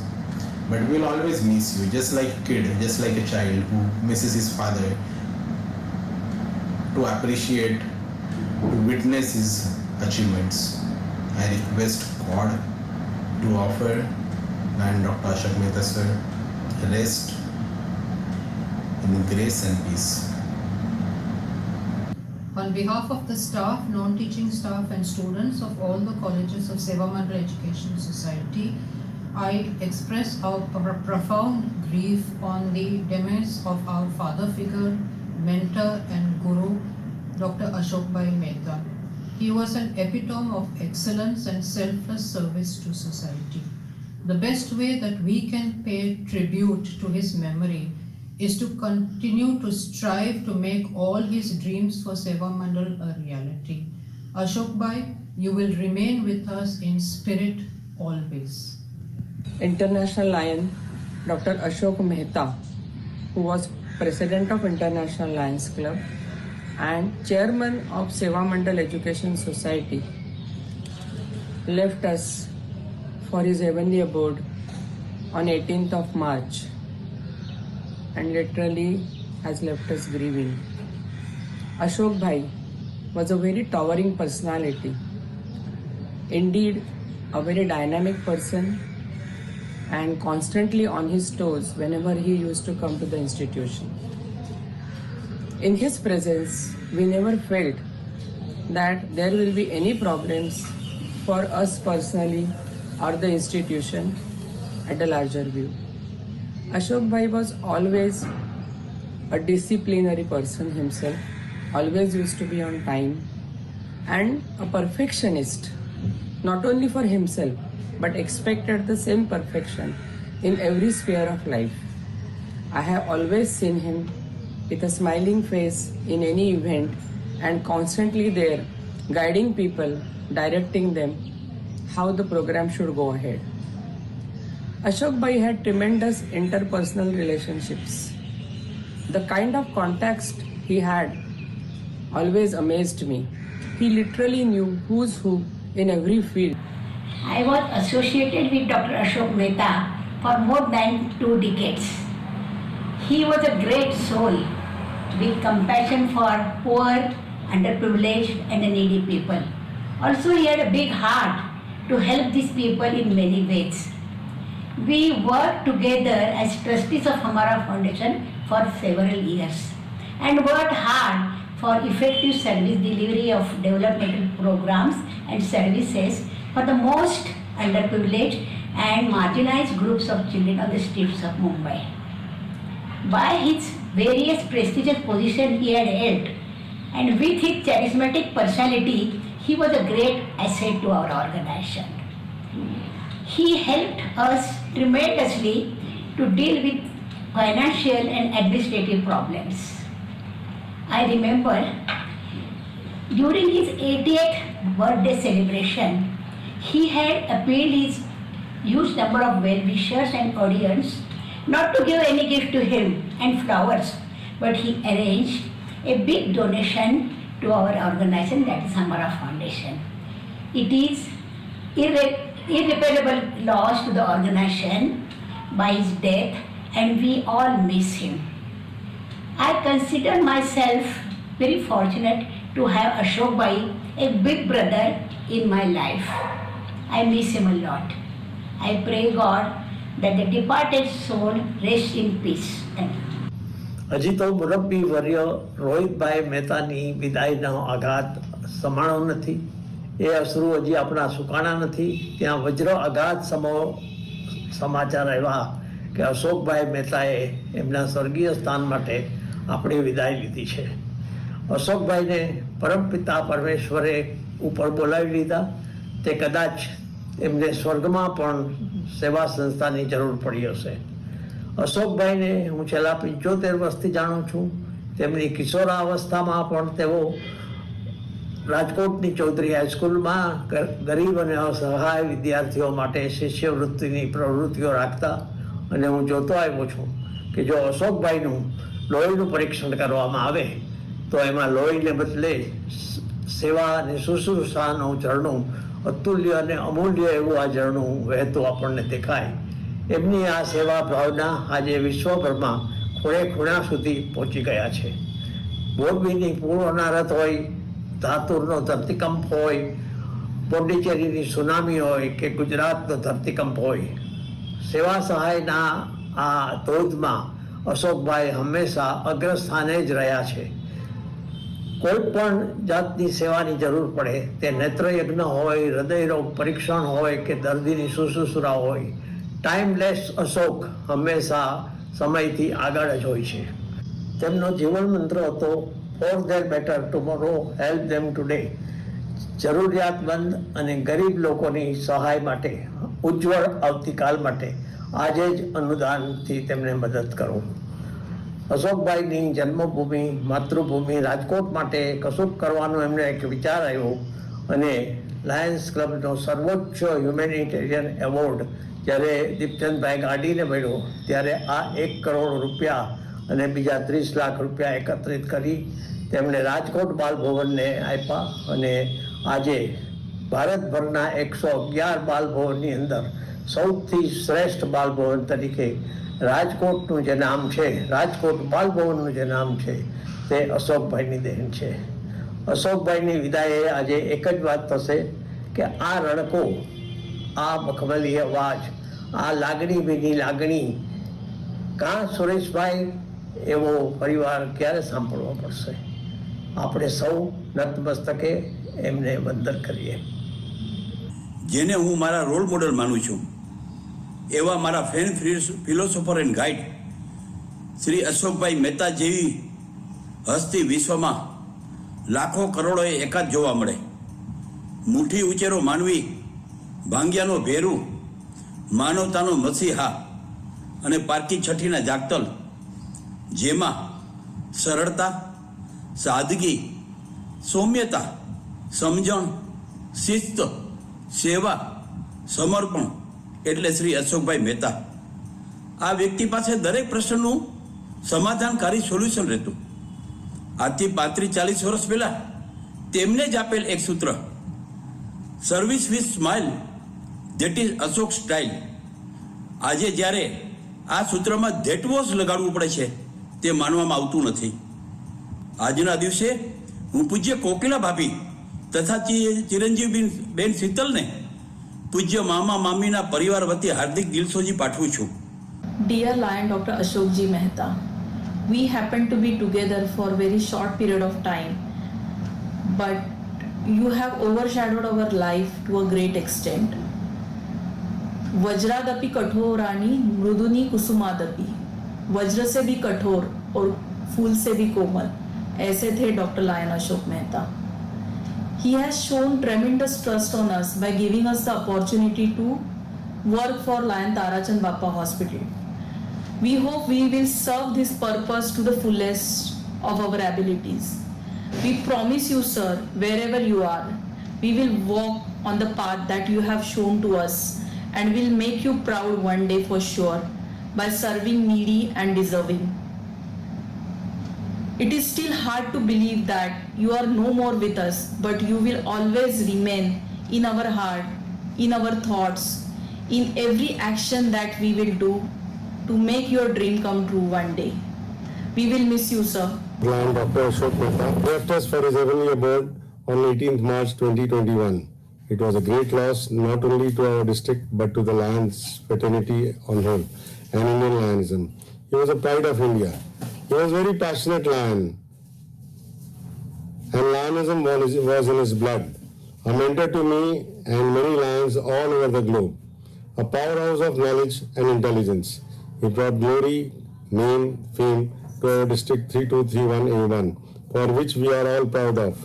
Speaker 13: But we will always miss you, just like a kid, just like a child who misses his father, to appreciate, to witness his achievements. I request God to offer and Dr. Ashok Mehta sir rest in grace and peace.
Speaker 15: On behalf of the staff, non-teaching staff and students of all the colleges of Seva Mandal Education Society, I express our profound grief on the demise of our father figure, mentor and guru, Dr. Ashok Bhai Mehta. He was an epitome of excellence and selfless service to society. The best way that we can pay tribute to his memory is to continue to strive to make all his dreams for Seva Mandal a reality. Ashok Bhai, you will remain with us in spirit always.
Speaker 16: International Lion, Dr. Ashok Mehta, who was President of International Lions Club and Chairman of Seva Mandal Education Society, left us for his heavenly abode on 18th of March and literally has left us grieving. Ashok Bhai was a very towering personality, indeed a very dynamic person and constantly on his toes whenever he used to come to the institution. In his presence, we never felt that there will be any problems for us personally or the institution at a larger view. Ashok Bhai was always a disciplinary person himself, always used to be on time and a perfectionist, not only for himself but expected the same perfection in every sphere of life. I have always seen him with a smiling face in any event and constantly there guiding people, directing them how the program should go ahead. Ashok Bhai had tremendous interpersonal relationships. The kind of context he had always amazed me. He literally knew who's who in every field.
Speaker 17: I was associated with Dr. Ashok Mehta for more than 2 decades. He was a great soul with compassion for poor, underprivileged and needy people. Also, he had a big heart to help these people in many ways. We worked together as trustees of Hamara Foundation for several years and worked hard for effective service delivery of developmental programs and services for the most underprivileged and marginalized groups of children on the streets of Mumbai. by his various prestigious positions he had held, and with his charismatic personality, he was a great asset to our organization. He helped us tremendously to deal with financial and administrative problems. I remember during his 80th birthday celebration, he had appealed his huge number of well-wishers and audience not to give any gift to him and flowers, but he arranged a big donation to our organization, that is Hamara Foundation. It is irreparable loss to the organization by his death, and we all miss him. I consider myself very fortunate to have Ashok Bhai, a big brother in my life. I miss him a lot. I pray God that the departed soul rest in peace. Thank you.
Speaker 24: હજી તો મુરબ્બી વર્ય રોહિતભાઈ મહેતાની વિદાયનો આઘાત સમાણો નથી. એ અશ્રુ હજી આપણા સુકાણા નથી. ત્યાં વજ્ર આઘાત સમો સમાચાર આવ્યા કે અશોકભાઈ મહેતાએ એમના સ્વર્ગીય સ્થાન માટે આપણી વિદાય લીધી છે. અશોકભાઈને પરમપિતા પરમેશ્વરે ઉપર બોલાવી લીધા. તે કદાચ એમને સ્વર્ગમાં પણ સેવા સંસ્થાની જરૂર પડી હશે. અશોકભાઈને હું છેલ્લા 75 વર્ષથી જાણું છું. તેમની કિશોરાવસ્થામાં પણ તેઓ રાજકોટની ચૌધરી હાઈસ્કૂલમાં ગરીબ અને અસહાય વિદ્યાર્થીઓ માટે શિષ્યવૃત્તિની પ્રવૃત્તિઓ રાખતા. અને હું જોતો આવ્યો છું કે જો અશોકભાઈનું લોહીનું પરીક્ષણ કરવામાં આવે તો એમાં લોહીને બદલે સેવા અને શુશ્રૂષાનું ઝરણું, અતુલ્ય અને અમૂલ્ય એવું આ ઝરણું વહેતું આપણને દેખાય. એમની આ સેવા ભાવના આજે વિશ્વભરમાં ખૂણે ખૂણા સુધી પહોંચી ગયા છે. મોરબીની પૂર અનારત હોય, ધાતુરનો ધરતીકંપ હોય, પોંડિચેરીની સુનામી હોય કે ગુજરાતનો ધરતીકંપ હોય, સેવા સહાયના આ ધોધમાં અશોકભાઈ હંમેશા અગ્રસ્થાને જ રહ્યા છે. કોઈ પણ જાતની સેવાની જરૂર પડે, તે નેત્રયજ્ઞ હોય, હૃદયરોગ પરીક્ષણ હોય કે દર્દીની શુશ્રૂષા હોય, ટાઈમલેસ અશોક હંમેશા સમયથી આગળ જ હોય છે. તેમનો જીવન મંત્ર હતો for their better tomorrow, help them today. જરૂરિયાતમંદ અને ગરીબ લોકોની સહાય માટે, ઉજ્જવળ આવતીકાલ માટે આજે જ અનુદાનથી તેમને મદદ કરો. અશોકભાઈની જન્મભૂમિ, માતૃભૂમિ રાજકોટ માટે કશુંક કરવાનો એમને એક વિચાર આવ્યો અને લાયન્સ ક્લબનો સર્વોચ્ચ હ્યુમેનિટેરિયન એવોર્ડ જ્યારે દીપચંદભાઈ ગાડીને મળ્યો ત્યારે આ 1 કરોડ રૂપિયા અને બીજા 30 લાખ રૂપિયા એકત્રિત કરી તેમણે રાજકોટ બાલભવનને આપ્યા. અને આજે ભારતભરના 111 બાલભવનની અંદર સૌથી શ્રેષ્ઠ બાલભવન તરીકે રાજકોટનું જે નામ છે, રાજકોટ બાલભવનનું જે નામ છે, તે અશોકભાઈની દેન છે. અશોકભાઈની વિદાયે આજે એક જ વાત થશે કે આ રડકો, આ મખમલી અવાજ, આ લાગણી ભીની લાગણી કાં સુરેશભાઈ એવો પરિવાર ક્યારે સાંભળવો પડશે? આપણે સૌ નતમસ્તકે એમને વંદન કરીએ.
Speaker 18: જેને હું મારા રોલ મોડલ માનું છું એવા મારા fan philosopher and guide Shri Ashokbhai Mehta જેવી હસ્તી વિશ્વમાં લાખો કરોડોએ એકાદ જોવા મળે. મુઠ્ઠી ઉચેરો માનવી, ભાંગ્યાનો ભેરુ, માનવતાનો મસીહા અને પારકી છઠ્ઠીના જાગતલ, જેમાં સરળતા, સાદગી, સૌમ્યતા, સમજણ, શિસ્ત, સેવા, સમર્પણ એટલે શ્રી અશોકભાઈ મહેતા. આ વ્યક્તિ પાસે દરેક પ્રશ્નનું સમાધાનકારી સોલ્યુશન રહેતું. આજથી 35-40 વર્ષ પહેલા તેમને જ આપેલ એક સૂત્ર, service with smile, that is Ashok style. આજે જ્યારે આ સૂત્રમાં ધેટ વોઝ લગાડવું પડે છે તે માનવામાં આવતું નથી. આજના દિવસે હું પૂજ્ય કોકિલા ભાભી તથા ચિરંજીવ બેન શીતલને પૂજ્ય મામા મામીના પરિવાર વતી હાર્દિક દિલસોજી પાઠવું છું.
Speaker 19: Dear Lion Dr. Ashok Ji Mehta, we happened to be together for a very short period of time, but you have overshadowed our life to a great extent. Vajradapi Kathorani Mruduni Kusumadaphi. वज्र से भी कठोर और फूल से भी कोमल, ऐसे थे doctor lion Ashok Mehta. He has shown tremendous trust on us by giving us the opportunity to work for Lion Tarachand Bappa Hospital. We hope we will serve this purpose to the fullest of our abilities. We promise you, sir, wherever you are, we will walk on the path that you have shown to us and will make you proud one day for sure by serving needy and deserving. It is still hard to believe that you are no more with us, but you will always remain in our heart, in our thoughts, in every action that we will do to make your dream come true one day. We will miss you, sir.
Speaker 1: Lion Dr. Ashok Mehta left us for his heavenly abode on 18th March 2021. It was a great loss not only to our district but to the Lions fraternity on whole and Indian Lionism. He was a pride of India. He was a very passionate lion, and Lionism was in his blood. A mentor to me and many lions all over the globe. A powerhouse of knowledge and intelligence. He brought glory, name, fame to our district 3231A1, for which we are all proud of.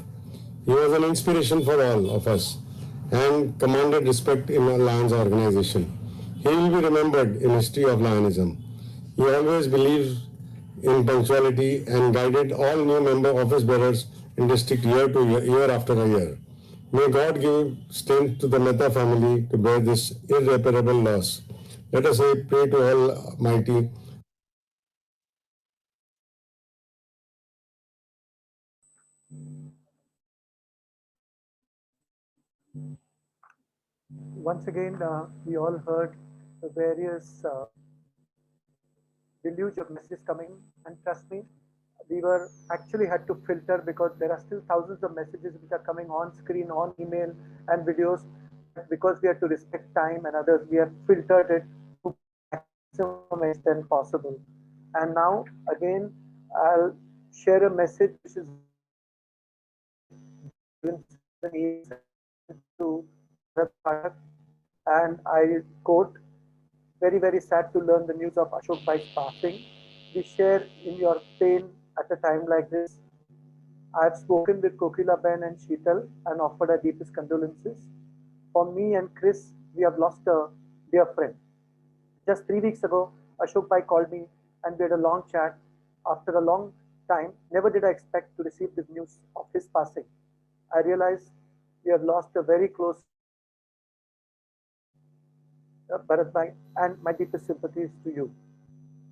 Speaker 1: He was an inspiration for all of us and commanded respect in the Lions organization. He will be remembered in history of Lionism. He always believed in punctuality and guided all new member office bearers in district year after year. May God give strength to the Mehta family to bear this irreparable loss. Let us pray to Almighty.
Speaker 2: Once again, we all heard the various deluge of messages coming, and trust me, we were actually had to filter because there are still thousands of messages which are coming on screen, on email and videos. Because we have to respect time and others, we have filtered it to maximum extent possible. And now again, I'll share a message which is given to Bharat, and I quote, "Very, very sad to learn the news of Ashok Bhai's passing. We share in your pain at a time like this. I have spoken with Kokila Ben and Sheetal and offered our deepest condolences. For me and Chris, we have lost a dear friend. Just 3 weeks ago, Ashok Bhai called me and we had a long chat. After a long time, never did I expect to receive this news of his passing. I realized we have lost a very close Bharat Bhai, and my deepest sympathies to you.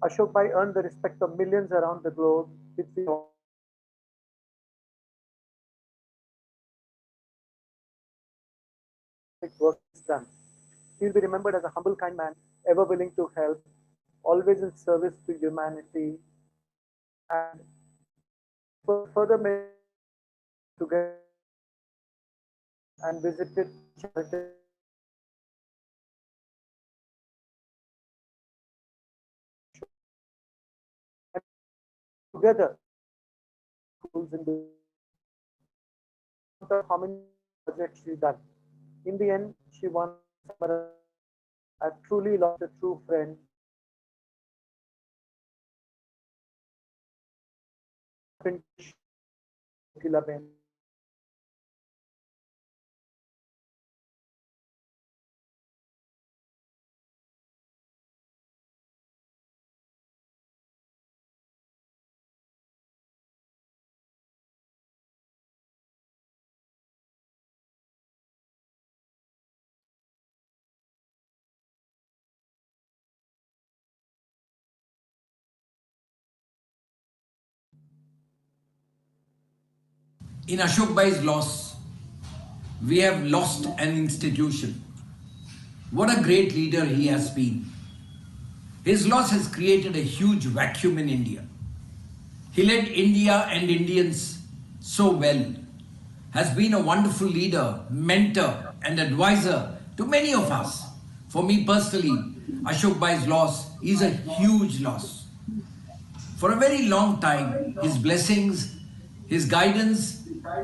Speaker 2: Ashok Bhai earned the respect of millions around the globe, which we all work is done. He will be remembered as a humble, kind man, ever willing to help, always in service to humanity, and further together and visited charity. Together, schools in the how many projects she done. In the end, she won. I've truly lost a true friend.
Speaker 14: In Ashok Bhai's loss, we have lost an institution. What a great leader he has been. His loss has created a huge vacuum in India. He led India and Indians so well, has been a wonderful leader, mentor and advisor to many of us. For me personally, Ashok Bhai's loss is a huge loss. For a very long time, his blessings, his guidance,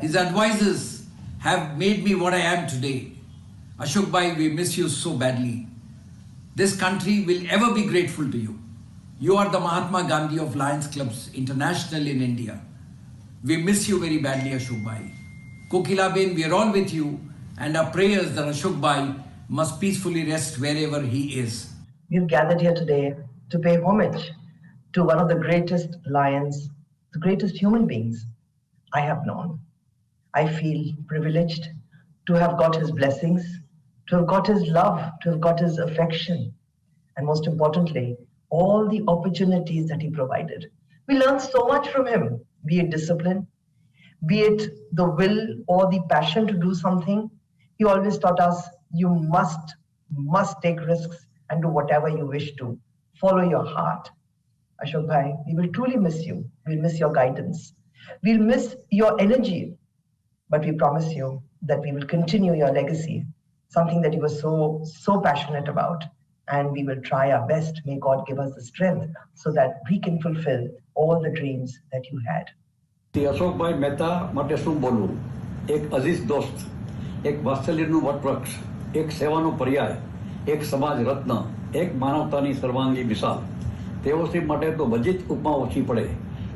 Speaker 14: his advisors have made me what I am today. Ashok Bhai, we miss you so badly. This country will ever be grateful to you. You are the Mahatma Gandhi of Lions Clubs International in India. We miss you very badly, Ashok Bhai. Kokilaben, we are all with you, and our prayers that Ashok Bhai must peacefully rest wherever he is.
Speaker 4: We've gathered here today to pay homage to one of the greatest lions, the greatest human beings I have known. I feel privileged to have got his blessings, to have got his love, to have got his affection, and most importantly, all the opportunities that he provided. We learned so much from him, be it discipline, be it the will or the passion to do something. He always taught us, you must take risks and do whatever you wish to. Follow your heart. Ashok Bhai, we will truly miss you. We'll miss your guidance. We'll miss your energy. But we promise you that we will continue your legacy, something that you were so passionate about. And we will try our best. May God give us the strength so that we can fulfill all the dreams that you had.
Speaker 20: અશોકભાઈ મહેતા માટે શું બોલવું? એક Aziz દોસ્ત, એક વાત્સલ્યનું વટવૃક્ષ, એક સેવાનો પર્યાય, એક સમાજ રત્ન, એક માનવતાની સર્વાંગી મિસાલ. તેઓ શ્રી માટે તો બધી જ ઉપમા ઓછી પડે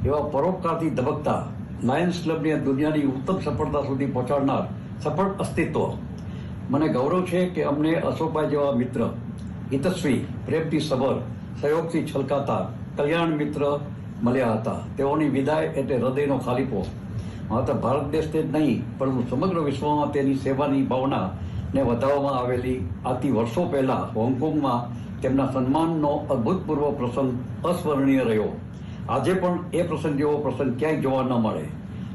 Speaker 20: એવા પરોપકારથી ધબકતા લાયન્સ ક્લબની દુનિયાની ઉત્તમ સફળતા સુધી પહોંચાડનાર સફળ અસ્તિત્વ. મને ગૌરવ છે કે અમને અશોકભાઈ જેવા મિત્ર, હિતશ્રી, પ્રેમથી સબર, સહયોગથી છલકાતા કલ્યાણ મિત્ર મળ્યા હતા. તેઓની વિદાય એટલે હૃદયનો ખાલીપો. માત્ર ભારત દેશને જ નહીં પરંતુ સમગ્ર વિશ્વમાં તેની સેવાની ભાવનાને વધારવામાં આવેલી આથી વર્ષો પહેલાં હોંગકોંગમાં તેમના સન્માનનો અભૂતપૂર્વ પ્રસંગ અસ્મરણીય રહ્યો. આજે પણ એ પ્રસંગ જેવો પ્રસંગ ક્યાંય જોવા ન મળે.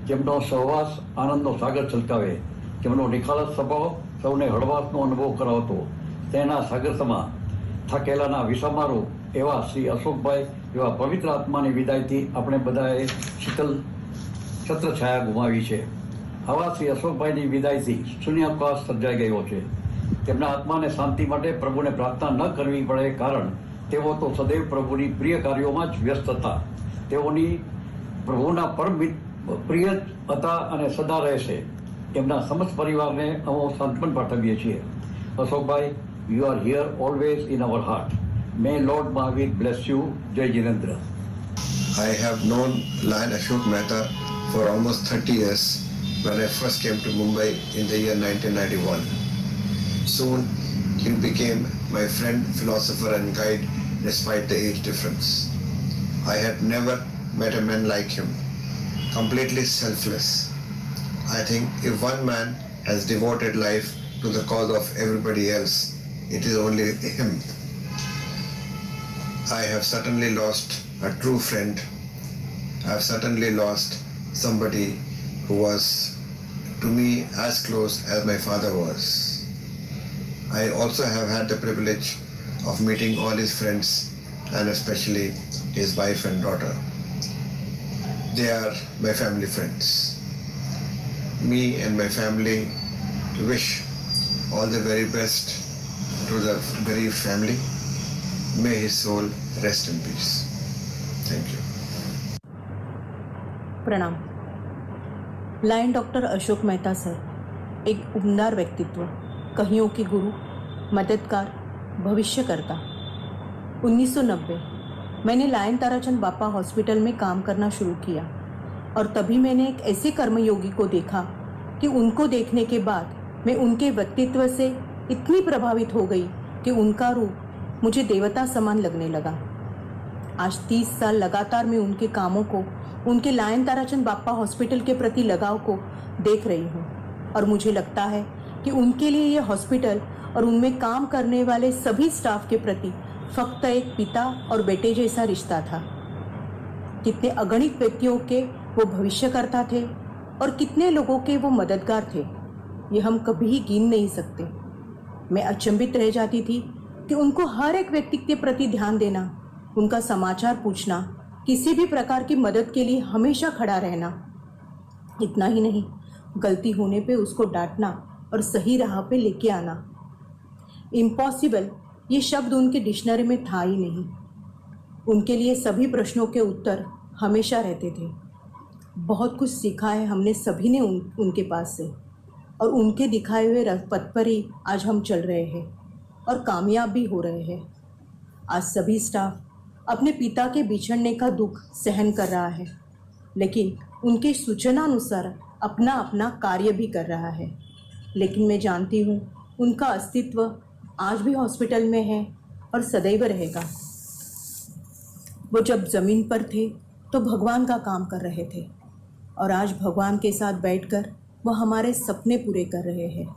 Speaker 20: જેમનો સહવાસ આનંદનો સાગર છલકાવે, જેમનો નિખાલસ સ્વભાવ સૌને હળવાશનો અનુભવ કરાવતો, તેના સાગરસમાં થાકેલાના વિસામારો એવા શ્રી અશોકભાઈ એવા પવિત્ર આત્માની વિદાયથી આપણે બધાએ શીતલ છત્રછાયા ગુમાવી છે. આવા શ્રી અશોકભાઈની વિદાયથી શૂન્યાવકાશ સર્જાઈ ગયો છે. તેમના આત્માને શાંતિ માટે પ્રભુને પ્રાર્થના ન કરવી પડે, કારણ તેઓ તો સદૈવ પ્રભુની પ્રિય કાર્યોમાં જ વ્યસ્ત હતા. તેઓની પ્રભુના પરમ પ્રિય હતા અને સદા રહેશે. એમના સમસ્ત પરિવારને અમે સાંત્વન પાઠવીએ છીએ. અશોકભાઈ, you are here always in our heart. May Lord Mahavir bless you. Jai Jinendra.
Speaker 21: I have known Lion Ashok Mehta for almost 30 years when I first came to Mumbai in the year 1991. Soon he became my friend, philosopher and guide despite the age difference. I had never met a man like him, completely selfless. I think if one man has devoted life to the cause of everybody else, it is only him. I have certainly lost a true friend. I have certainly lost somebody who was to me as close as my father was. I also have had the privilege of meeting all his friends and especially his wife and daughter. They are my family friends. Me and my family wish all the very best to the bereaved family. May his soul rest in peace. Thank you.
Speaker 22: प्रणाम. Lion doctor Ashok Mehta sir एक उम्दार व्यक्तित्व, कहियों के गुरु, मददगार, भविष्यकर्ता. 1990 मैंने lion Tarachand बापा hospital में काम करना शुरू किया और तभी मैंने एक ऐसे कर्मयोगी को देखा कि उनको देखने के बाद मैं उनके व्यक्तित्व से इतनी प्रभावित हो गई कि उनका रूप मुझे देवता समान लगने लगा. आज 30 साल लगातार मैं उनके कामों को, उनके लायन ताराचंद बापा हॉस्पिटल के प्रति लगाव को देख रही हूँ और मुझे लगता है कि उनके लिए ये हॉस्पिटल और उनमें काम करने वाले सभी स्टाफ के प्रति फक्त एक पिता और बेटे जैसा रिश्ता था. कितने अगणित व्यक्तियों के वो भविष्यकर्ता थे और कितने लोगों के वो मददगार थे, ये हम कभी गिन नहीं सकते. मैं अचंभित रह जाती थी कि उनको हर एक व्यक्ति के प्रति ध्यान देना, उनका समाचार पूछना, किसी भी प्रकार की मदद के लिए हमेशा खड़ा रहना. इतना ही नहीं, गलती होने पे उसको डांटना और सही राह पे लेके आना. इम्पॉसिबल ये शब्द उनके डिक्शनरी में था ही नहीं. उनके लिए सभी प्रश्नों के उत्तर हमेशा रहते थे. बहुत कुछ सीखा है हमने सभी ने उनके पास से और उनके दिखाए हुए पथ पर ही आज हम चल रहे हैं और कामयाब भी हो रहे हैं. आज सभी स्टाफ अपने पिता के बिछड़ने का दुख सहन कर रहा है, लेकिन उनके सूचनानुसार अपना अपना कार्य भी कर रहा है। लेकिन मैं जानती हूँ उनका अस्तित्व आज भी हॉस्पिटल में है और सदैव रहेगा। वो जब ज़मीन पर थे तो भगवान का काम कर रहे थे और आज भगवान के साथ बैठकर वो हमारे सपने पूरे कर रहे हैं।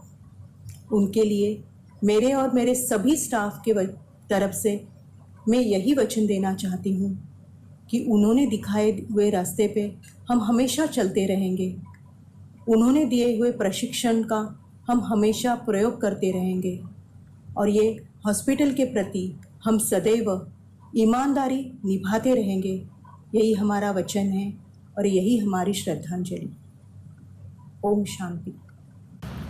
Speaker 22: उनके लिए मेरे और मेरे सभी स्टाफ के तरफ से मैं यही वचन देना चाहती हूँ कि उन्होंने दिखाए हुए रास्ते पे हम हमेशा चलते रहेंगे। उन्होंने दिए हुए प्रशिक्षण का हम हमेशा प्रयोग करते रहेंगे और ये हॉस्पिटल के प्रति हम सदैव ईमानदारी निभाते रहेंगे। यही हमारा वचन है और यही हमारी श्रद्धांजलि। Om Shanti.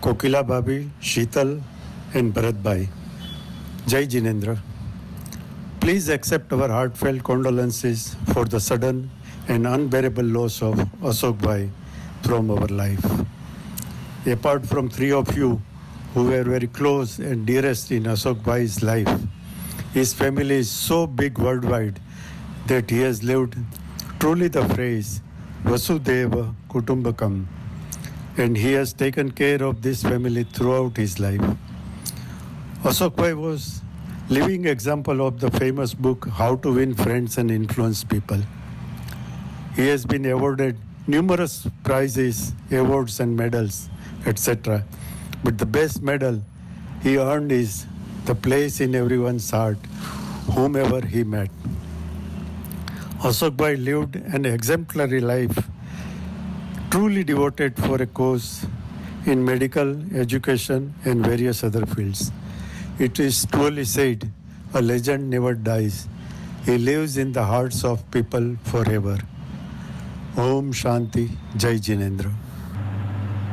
Speaker 1: Kokila Bhabi, Sheetal and Bharat Bhai. Jai Jinendra. Please accept our heartfelt condolences for the sudden and unbearable loss of Ashok Bhai from our life. Apart from three of you who were very close and dearest in Ashok Bhai's life, his family is so big worldwide that he has lived truly the phrase Vasudhaiva Kutumbakam, and he has taken care of this family throughout his life. Ashok Bhai was living example of the famous book How to Win Friends and Influence People. He has been awarded numerous prizes, awards and medals, etc. But the best medal he earned is the place in everyone's heart, whomever he met. Ashok Bhai lived an exemplary life, truly devoted for a cause in medical, education and various other fields. It is truly said, a legend never dies. He lives in the hearts of people forever. Om Shanti, Jai Jinendra.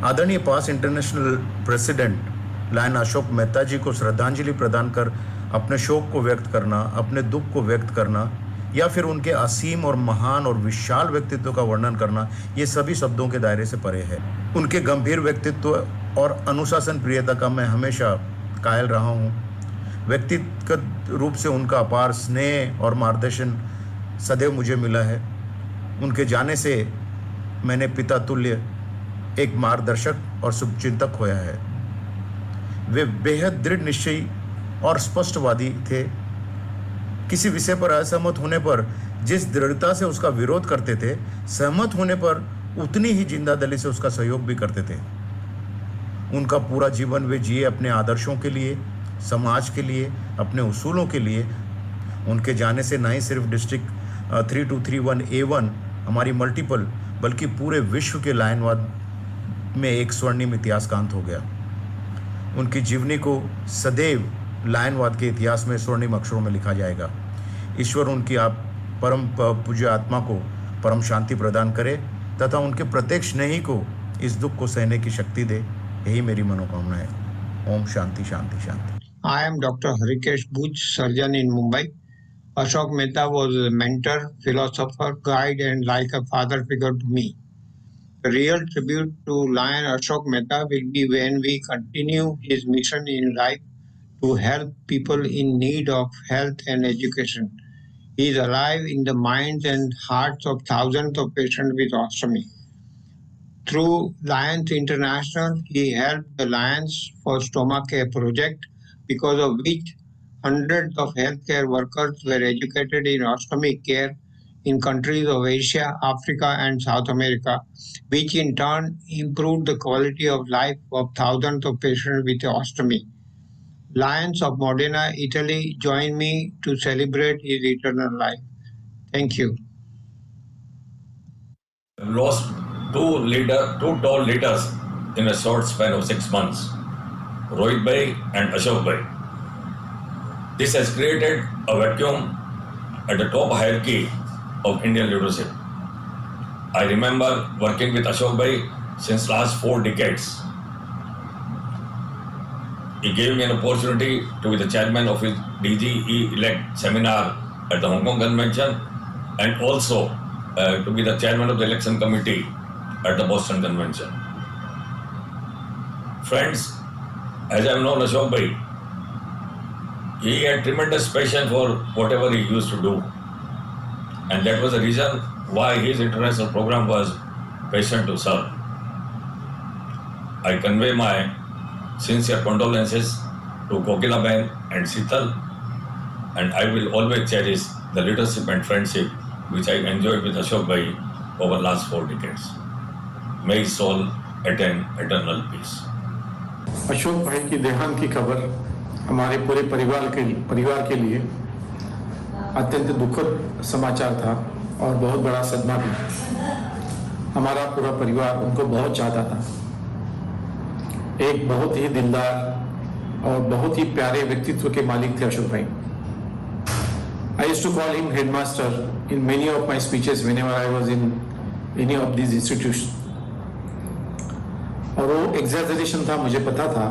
Speaker 3: आदरणीय past international president lion Ashok Mehta ji को श्रद्धांजलि प्रदान कर अपने शोक को व्यक्त करना, अपने दुख को व्यक्त करना या फिर उनके असीम और महान और विशाल व्यक्तित्व का वर्णन करना, ये सभी शब्दों के दायरे से परे है। उनके गंभीर व्यक्तित्व और अनुशासन प्रियता का मैं हमेशा कायल रहा हूँ। व्यक्तिगत रूप से उनका अपार स्नेह और मार्गदर्शन सदैव मुझे मिला है। उनके जाने से मैंने पिता तुल्य एक मार्गदर्शक और शुभचिंतक खोया है। वे बेहद दृढ़ निश्चयी और स्पष्टवादी थे। किसी विषय पर असहमत होने पर जिस दृढ़ता से उसका विरोध करते थे, सहमत होने पर उतनी ही जिंदादिली से उसका सहयोग भी करते थे। उनका पूरा जीवन वे जिए अपने आदर्शों के लिए, समाज के लिए, अपने उसूलों के लिए। उनके जाने से न ही सिर्फ डिस्ट्रिक्ट 3231A1 हमारी मल्टीपल बल्कि पूरे विश्व के लायनवाद में एक स्वर्णिम इतिहासकांत हो गया। उनकी जीवनी को सदैव लायनवाद के इतिहास में स्वर्णिम अक्षरों में लिखा जाएगा। ईश्वर उनकी परम पूज्य आत्मा को परम शांति प्रदान करे तथा उनके प्रत्येक स्नेही को इस दुख को सहने की शक्ति दे, यही मेरी मनोकामना है। ओम शांति शांति शांति।
Speaker 5: I am Dr. Harikesh Buch, surgeon in Mumbai. Ashok Mehta was a mentor, philosopher, guide and like a father figure to me. The real tribute to Lion Ashok Mehta will be when we continue his mission in life to help people in need of health and education. He is alive in the minds and hearts of thousands of patients with ostomy. Through Lions International, he helped the Lions for Stomach Care project, because of which hundreds of healthcare workers were educated in ostomy care in countries of Asia, Africa and South America, which in turn improved the quality of life of thousands of patients with ostomy. Lions of Modena, Italy, join me to celebrate his eternal life. Thank you.
Speaker 6: Lost two tall leaders in a short span of 6 months, Rohit Bhai and Ashok Bhai. This has created a vacuum at the top hierarchy of Indian leadership. I remember working with Ashok Bhai since last 4 decades. He gave me an opportunity to be the chairman of his DGE-elect seminar at the Hong Kong Convention and also to be the chairman of the election committee at the Boston Convention. Friends, as I have known Ashok Bhai, he had tremendous passion for whatever he used to do. And that was the reason why his international program was Patient to Serve. I convey my sincere condolences to Kokilaben and Sital, and I will always cherish the leadership and friendship which I enjoyed with Ashok Bhai over last 4 decades. May his soul attain eternal peace.
Speaker 7: Ashok भाई की देहांत की खबर हमारे पूरे परिवार के लिए अत्यंत दुखद समाचार था और बहुत बड़ा सदमा भी। हमारा पूरा परिवार उनको बहुत चाहता था। एक बहुत ही दिलदार और बहुत ही प्यारे व्यक्तित्व के मालिक थे अशोक भाई। I used to call him headmaster in many of my speeches whenever I was in any of these institutions. और वो एग्जैजरेशन था, मुझे पता था,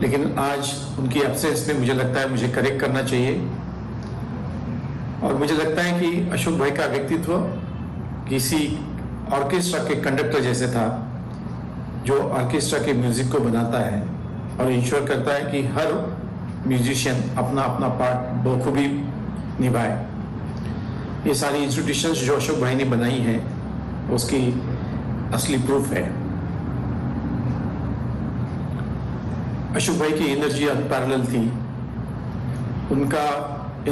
Speaker 7: लेकिन आज उनकी एब्सेंस में मुझे लगता है मुझे करेक्ट करना चाहिए। और मुझे लगता है कि अशोक भाई का व्यक्तित्व किसी ऑर्केस्ट्रा के कंडक्टर जैसे था, जो ऑर्केस्ट्रा के म्यूजिक को बनाता है और इंश्योर करता है कि हर म्यूजिशियन अपना अपना पार्ट बखूबी निभाए। ये सारी इंस्टीट्यूशंस जो अशोक भाई ने बनाई हैं उसकी असली प्रूफ है। अशोक भाई की एनर्जी अनपैरेलल थी। उनका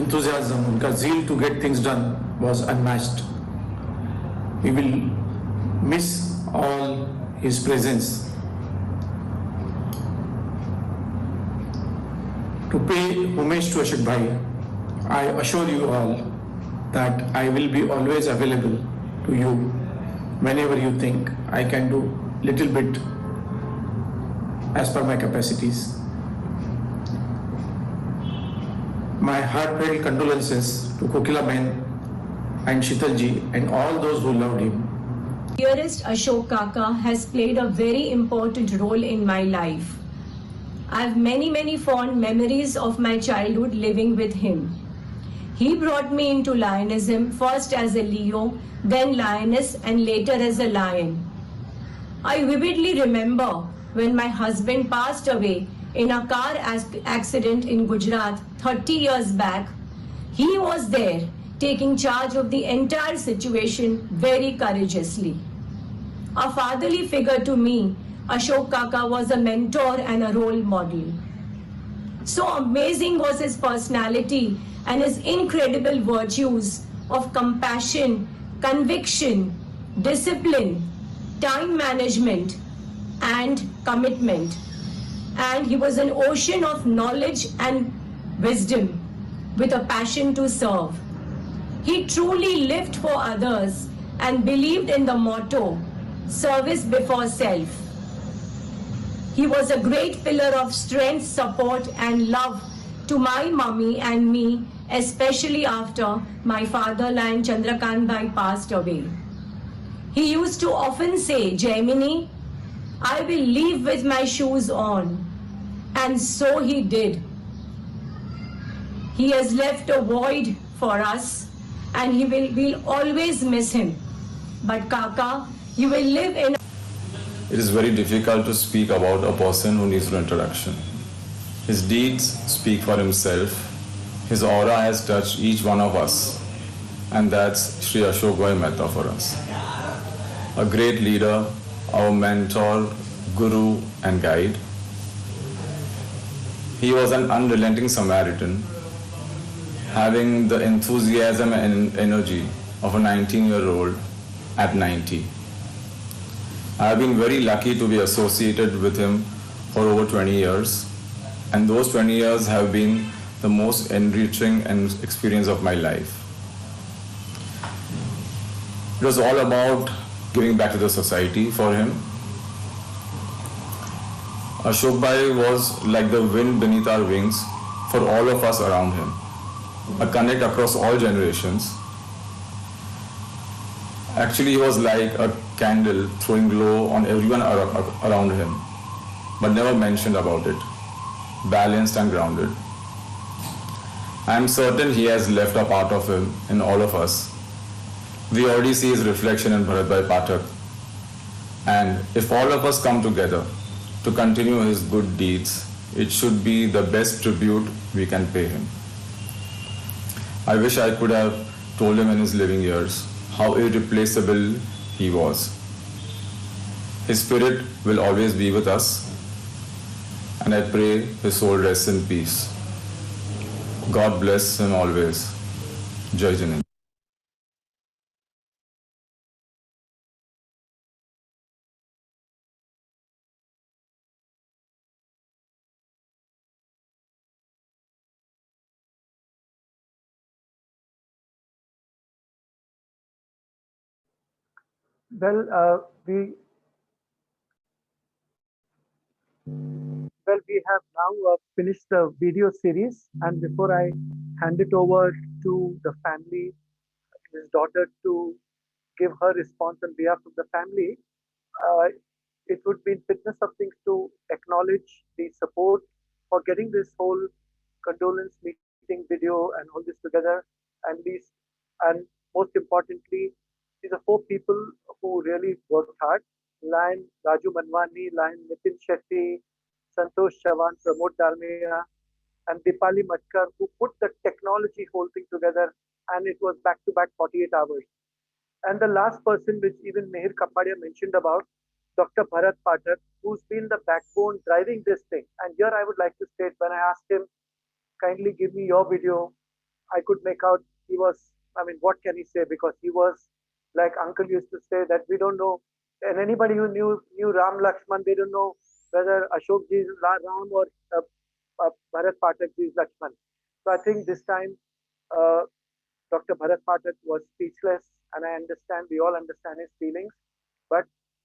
Speaker 7: enthusiasm, उनका zeal to get things done was unmatched. We will miss all his presence. To pay homage to Ashok Bhai, I assure you all that I will be always available to you whenever you think I can do little bit as per my capacities. My heartfelt condolences to Kokilaben and Shitalji and all those who loved him.
Speaker 8: Dearest Ashok Kaka has played a very important role in my life. I have many fond memories of my childhood living with him. He brought me into Lionism, first as a Leo, then Lioness, and later as a Lion. I vividly remember when my husband passed away in a car accident in Gujarat 30 years back. He was there taking charge of the entire situation very courageously. A fatherly figure to me, Ashok Kaka was a mentor and a role model. So amazing was his personality and his incredible virtues of compassion, conviction, discipline, time management, and commitment. And he was an ocean of knowledge and wisdom with a passion to serve. He truly lived for others and believed in the motto, service before self. He was a great pillar of strength, support, and love to my mummy and me, especially after my father, Lion Chandrakant Bhai, passed away. He used to often say, Jaimini, I will leave with my shoes on. And so he did. He has left a void for us, and we'll always miss him. But Kaka, you will live in...
Speaker 9: It is very difficult to speak about a person who needs no introduction. His deeds speak for himself. His aura has touched each one of us. And that's Shri Ashok Bhai Mehta for us. A great leader, our mentor, guru and guide. He was an unrelenting Samaritan, having the enthusiasm and energy of a 19-year-old at 90. I have been very lucky to be associated with him for over 20 years, and those 20 years have been the most enriching experience of my life. It was all about giving back to the society for him. Ashok Bhai was like the wind beneath our wings for all of us around him, a connect across all generations. Actually, he was like a candle throwing glow on everyone around him, but never mentioned about it, balanced and grounded. I am certain he has left a part of him in all of us. We already see his reflection in Bharat Bhai Pathak. And if all of us come together to continue his good deeds, it should be the best tribute we can pay him. I wish I could have told him in his living years how irreplaceable he was. His spirit will always be with us, and I pray his soul rests in peace. God bless him always. Jai Janin.
Speaker 2: Well, we have now finished the video series, and before I hand it over to the family, his daughter, to give her response on behalf of the family, it would be in fitness of things to acknowledge the support for getting this whole condolence meeting video and all this together, and these, and most importantly, these are 4 people who really worked hard. Lion Raju Manwani, Lion Nitin Shetty, Santosh Chavan, Pramod Dalmia, and Dipali Matkar, who put the technology whole thing together, and it was back to back 48 hours. And the last person, which even Mihir Kapadia mentioned about, Dr. Bharat Pathak, who's been the backbone driving this thing. And here I would like to state, when I asked him, kindly give me your video, I could make out he was, I mean, what can he say? Because he was, like Uncle used to say, that we don't know, and anybody who knew Ram Lakshman, they don't know whether Ashok ji is Ram or Bharat Pathak ji is Lakshman. So I think this time Dr. Bharat Pathak was speechless, and I understand, we all understand his feelings. But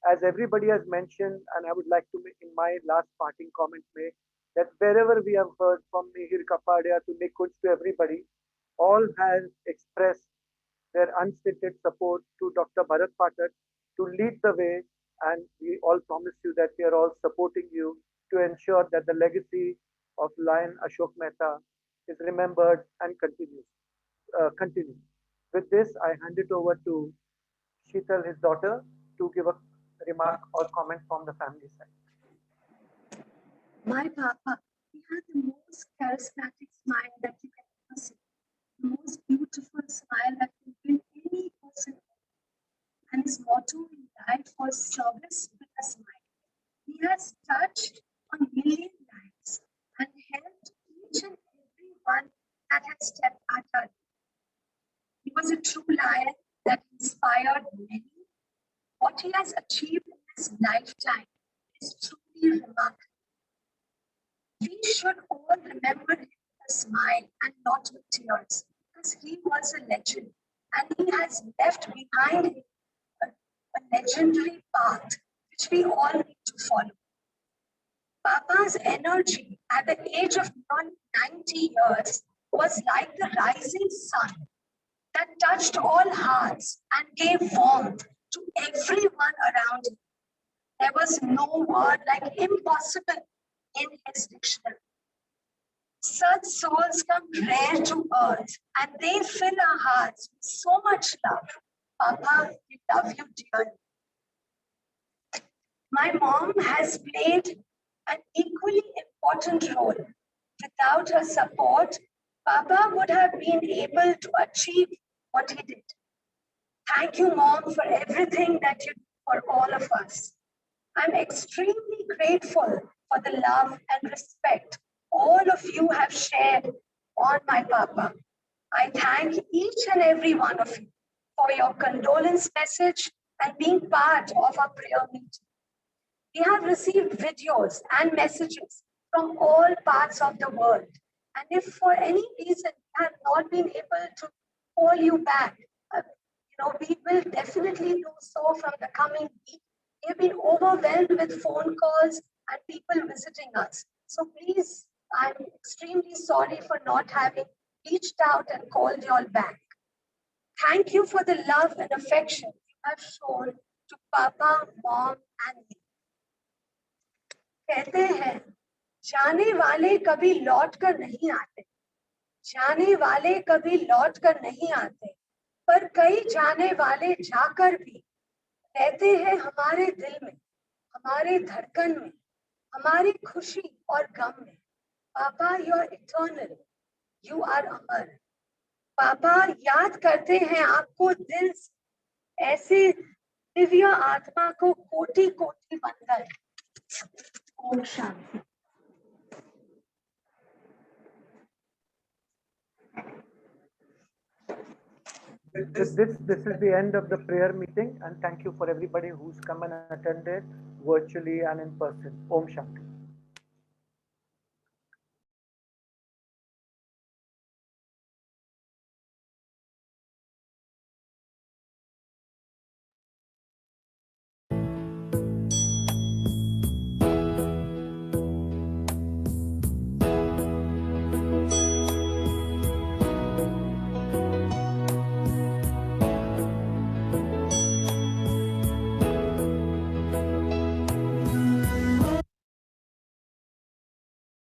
Speaker 2: as everybody has mentioned, and I would like to, in my last parting comment, make that wherever we have heard from Mihir Kapadia to Nikunj to everybody, all has expressed their unstinted support to Dr. Bharat Pathak to lead the way, and we all promise you that we are all supporting you to ensure that the legacy of Lion Ashok Mehta is remembered and continues. With this, I hand it over to Sheetal, his daughter, to give a remark or comment from the family side.
Speaker 10: My Papa, he had the most charismatic smile that you can ever see. The most beautiful smile that can bring any person. And his motto in life was service with a smile. He has touched a million lives and helped each and every one that has stepped at our way. He was a true lion that inspired many. What he has achieved in his lifetime is truly remarkable. We should all remember him with a smile and not with tears, because he was a legend and he has left behind him a legendary path which we all need to follow. Papa's energy at the age of 90 years was like the rising sun that touched all hearts and gave warmth to everyone around him. There was no word like impossible in his dictionary. Such souls come rare to earth, and they fill our hearts with so much love. Papa, we love you dearly. My mom has played an equally important role. Without her support, Papa would have been able to achieve what he did. Thank you, Mom, for everything that you do for all of us. I'm extremely grateful for the love and respect all of you have shared on my Papa. I thank each and every one of you for your condolence message and being part of our prayer meeting. We have received videos and messages from all parts of the world. And if for any reason we have not been able to call you back, we will definitely do so from the coming week. We have been overwhelmed with phone calls and people visiting us. So please, I'm extremely sorry for not having reached out and called you all back. Thank you for the love and affection you have shown to Papa, Mom, and me. कहते हैं, जाने वाले कभी लौट कर नहीं आते, जाने वाले कभी लौट कर नहीं आते, पर कई जाने वाले जाकर भी रहते हैं हमारे दिल में, हमारे धड़कन में, हमारी खुशी और गम में. Papa, you are eternal. You are Amar. पापा याद करते हैं आपको दिल से, ऐसे दिव्य आत्मा को कोटि कोटि वंदन। Om Shanti.
Speaker 2: This is the end of the prayer meeting, and thank you for everybody who's come and attended virtually and in person. Om Shanti.